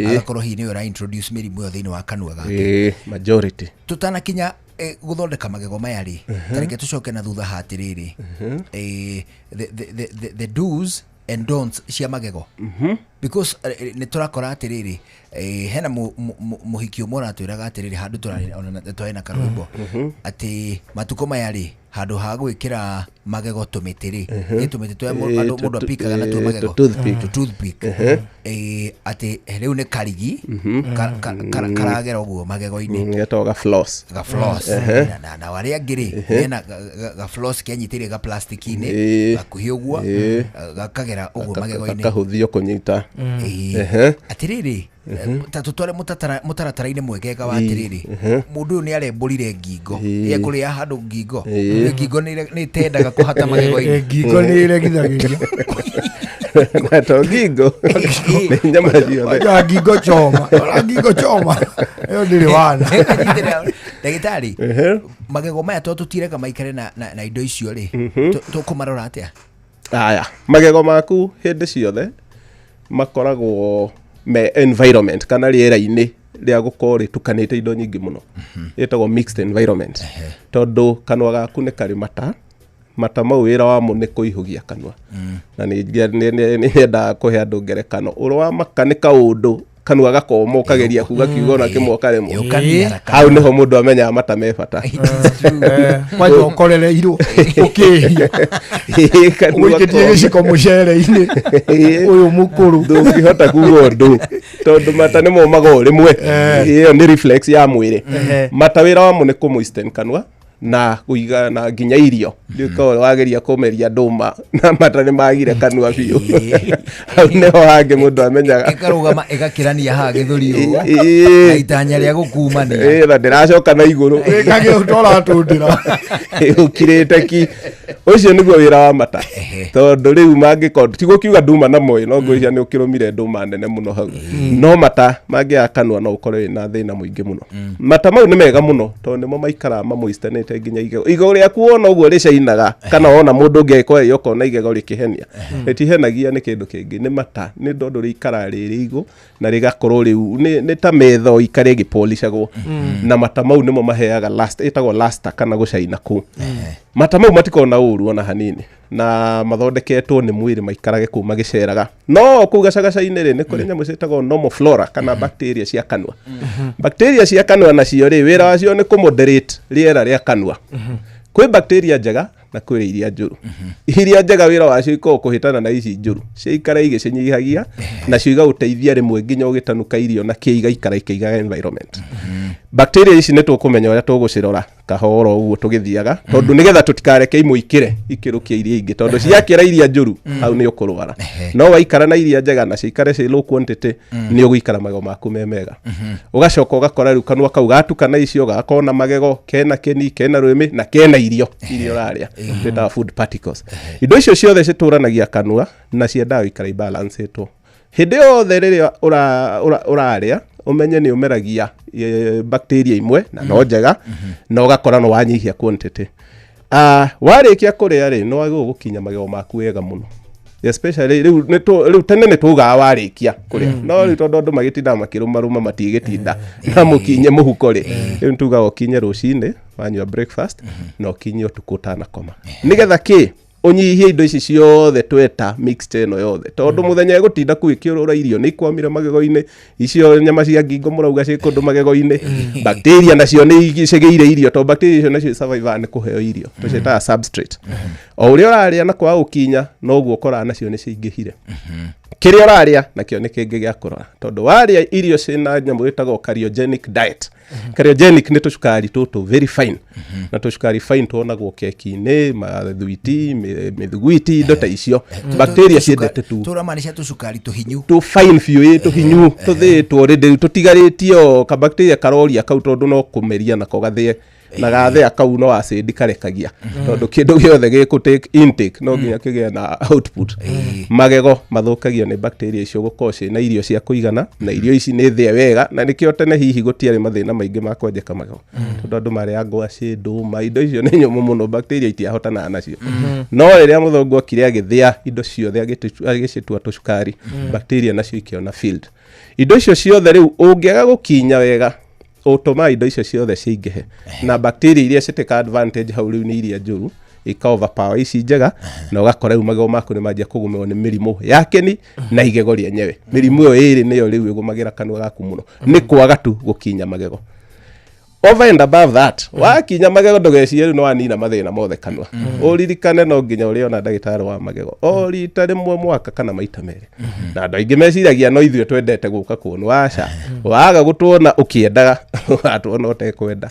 agakorwo hihi ni ura introduce mirimu yo thiini wa kanua gake majority tutanakinya guthondeka magego maya ri tareke tucoke na thutha hatiriri the do's and don'ts cia magego because ni turakora atiriri hena muhiki umwe aratwiraga atiriri handu turari na karwimbo ati matuko maya ri handu ha gwikira magego tumitiri itumiti twa mundu apikaga na tu magego toothpick ati riu ni karigi karagera uguo magego-ini ngetoga floss na waria ngiri hena ga floss kenyitire ga plastic-ini gakuhi uguo gakagera uguo magego-ini kahuthio kunyita atiriri tatutware mutaratara-ini mwegega wa atiriri mundu uyu ni arembũrire ngingo ekuria handu ngingo ngingo ni tendaga kuhata magego-ini ngingo ni iregithagiria to ngingo ni nyama ciothe ngingo choma iyo ndiri wana ndagitari magego maya tutirega maikare na indo icio ri tukumarora atia aya magego maku hindi ciothe makoragwo me environment kana riera-ini ria gukorwo ritukanite indo nyingi muno itagwo mixed environment tondu kanua gaku ni kari mata mau wira wamo ni kuihugia kanua na ni nyenda kuhe andu ngerekano uro wa makanika undu kanua gakoma ukageria kuga kiugo na kimoka remo hau niho mundu amenya mata me bata kwaje ukorere iru ukihia ukitie giciko mucere-ini uyu mukuru ndungihota kuga undu tondu mata nimo mago rimwe iyo ni reflex ya mwiri mata wira wamo ni kumoisten kanua na kuiga na nginya irio ndiko wageria komeria nduma na mata ni magire kanua biu ne wage mundu amenyaga ikarugama igakirania ha githuri uwa itanya ria gukumania na ndiracoka na iguru kage utora tundira ukirete ki ucio niguo wira wa mata tondu riu mangikondo tigukiuga nduma na moyo no ngwĩcia ni ukirumire nduma nene muno hau no mata mangia kanua no ukore na thina muingi muno mata mau ni mega muno tondu nimo maikara mamuistanite nginya igego riaku wona uguo ricainaga kana wona mundu ngeko yoko na igego rikihenia ritihenagia ni kindu kingi ni mata ni ndondu rikara riri igu na rigakorwo riu ni ta metho ikare gipolishagwo na mata mau nimo maheaga last etagwo last kana gucaina ku mata mau matikona uru ona hanini na mathondeketwo ni mwiri maikarage kuma giceraga no kuga cagacaine ri ni kuri nyamu citagwo normal flora kana bacteria cia kanua bacteria cia kanua nacio ri wira wacio ni kumoderate riera ria kanua kwi bacteria njega na kwĩ iria njuru iria njega wira wacio iko kuhitana na ici njuru ciikara igicinyihagia na ciiga uteithia rimwe nginya ugitanuka irio na kiiga ikara ikiiga environment bacteria ici ni tukumenya uria tugucirora kahoro uguo tugithiaga tondu nigetha tutikareke imuikire ikirukia iria ingi tondu ciakira iria njuru au ni ukurwara no waikara na iria njega na cikare ci low quantity ni uguikara magego maku memega ugacoka ugakora riu kanua kau gatukana icio gakona magego kena keni kena rwimi na kena irio raria twita food particles indo icio ciothe cituranagia kanua na ciendaga ikara balance eto hindi yothe riria uraria umenye ni umeragia bacteria imwe na no njega na ugakora no wanyihia quantity warikia kuria ri no wagwo gukinya magego maku wega muno especially riu tene ni tuga warikia kuria no ri tondu andu magitinda makirumaruma matigitinda na mukinye muhuko ri riu tuga ukinye rucine wanyua breakfast no kinye utuku utanakoma nigetha ki unyihie indo ici ciothe tweta mixture no yothe tondu muthenya egutinda kuikiurura irio ni kwamire magego-ini icio nyama cia ngingo murauga ci kundu magego-ini bacteria nacio ni igicegeire irio to bacteria icio nacio survive ni kuheo irio tucita substrate o uria uraria na kwa ukinya no guo ukora nacio ni cingihire kiria uraria nakio ni kingi gia kurora tondu waria irio cina nyamu itagwo cardiogenic diet cardiogenic ni tucukari tutu very fine na tucukari fine tuonagwo keki-ini mathwiti mithugwiti indo ta icio bacteria ciendete tu turamaanisha tucukari tuhinyu tu fine few tuhinyu tuthitwo already tutigaritio ka bacteria karoria kau tondu no kumeria nako gathie na gathia kau no acid karekagia tondu kindu giothe giku take intake no nginya kigie na output magego mathukagio ni bacteria icio gukoce na irio cia kuigana na irio ici ni thie wega na nikio tene hihi gutiari mathina maingi ma kwenjeka magego tondu andu maria ngwaci nduma indo icio ni nyumu muno bacteria itiahotana nacio no riria muthungu akire agithia indo ciothe agicitua tucukari bacteria nacio ikiona field indo icio ciothe riu ungiaga gukinya wega utoma indo icio ciothe ciingihe na bacteria iria citeka advantage hau riu ni iria njuru ika overpower ici njega na ugakora magego maku ni manjia kugumewo ni mirimu ya keni na igego rienyewe mirimu iyo iri niyo riu igumagira kanua gaku muno ni kwaga tu gukinya magego over and above that wakinya magego ndugecirie no anina mathina mothe kanua uririkane no nginya uriona ndagitari wa magego o rita rimwe mwaka kana maita meri na andu aingi meciragia no ithuĩ twendete guka kuonu aca waga gutuona ukiendaga atuona utekwenda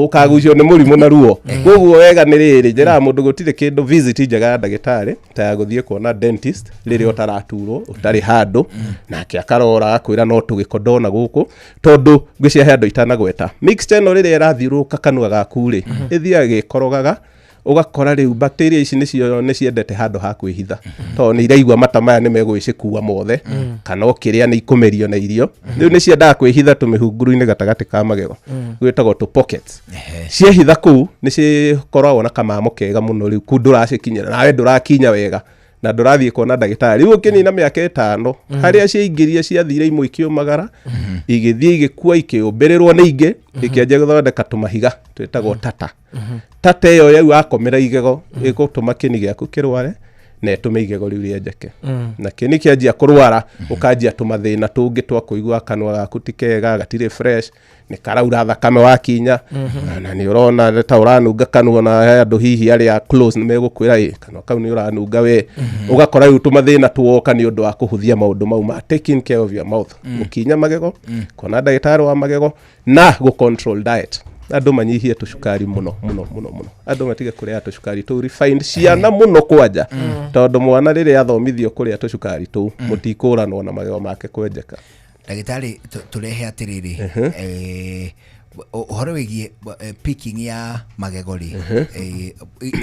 ukagucio ni murimu na ruo koguo wega ni riri njira mundu gutire kindu visit njega ya ndagitari ta ya guthie kuona dentist riri utaraturwo utari handu nake akarora akwira no tugikodona guku tondu ngwiciria itanagweta mixture no riri irathiuruka kanua gaku ri ithia gikorogaga ugakora riu bacteria ici ni ciendete handu ha kwihitha to ni iraigua mata maya ni megwicikua mothe kana ukiria ni ikumerio na irio riu ni ciendaga kwihitha tumihunguru-ini gatagati ka magego gwitagwo tu pockets ciehitha kuu ni cikoragwo na kamamo kega muno riu ku nduracikinyira nawe ndurakinya wega na ndurathie kuona ndagitari riu ukinina miaka 5 haria ciaingiria ciathire imwe ikiumagara igithie igikua ikiumbirirwo ni ingi ikianjia guthondeka tumahiga twitagwo tata iyo yau akomera igego igutuma kini giaku kirware na etume igego riu rienjeke na kini kianjia kurwara ukanjia tumathina tungi twa kuigua kanua gaku tikega gatire fresh ni karaura thakame wakinya na ni urona ta uranunga kanua na andu hihi aria close ni megukwira kanua kau ni uranunga we ugakora riu tumathina tuoka ni undu wa kuhuthia maundu mau ma taking care of your mouth ukinya magego kona ndagitari wa magego na go control diet andu manyihie tucukari muno andu matige kuria tucukari tu refined ciana muno kwanja tondu mwana riri athomithio kuria tucukari tu mutikuranwo na magego make kwenjeka. Ndagitari turehe atiriri uhoro wigie picking ya magegori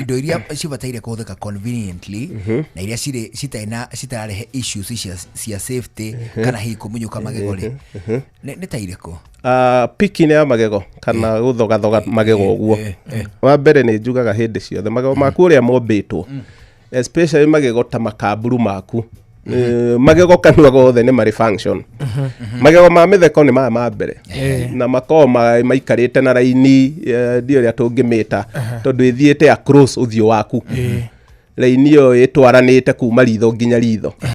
indo iria cibataire kuhuthika conveniently na iria citarehe issues cia safety kana hi kumunyuka magegori ni taireko picking ya magego kana guthogathoga magego guo wa mbere ni njugaga hindi ciothe magego maku uria mombitwo especially magego ta makaburu maku magego kanua gothe ni mari function magego ma mitheko ni ma mbere na makoo maikarite na raini ndio ria tungimita tondu ithiete across uthio waku raini yo itwaranite kuma ritho nginya ritho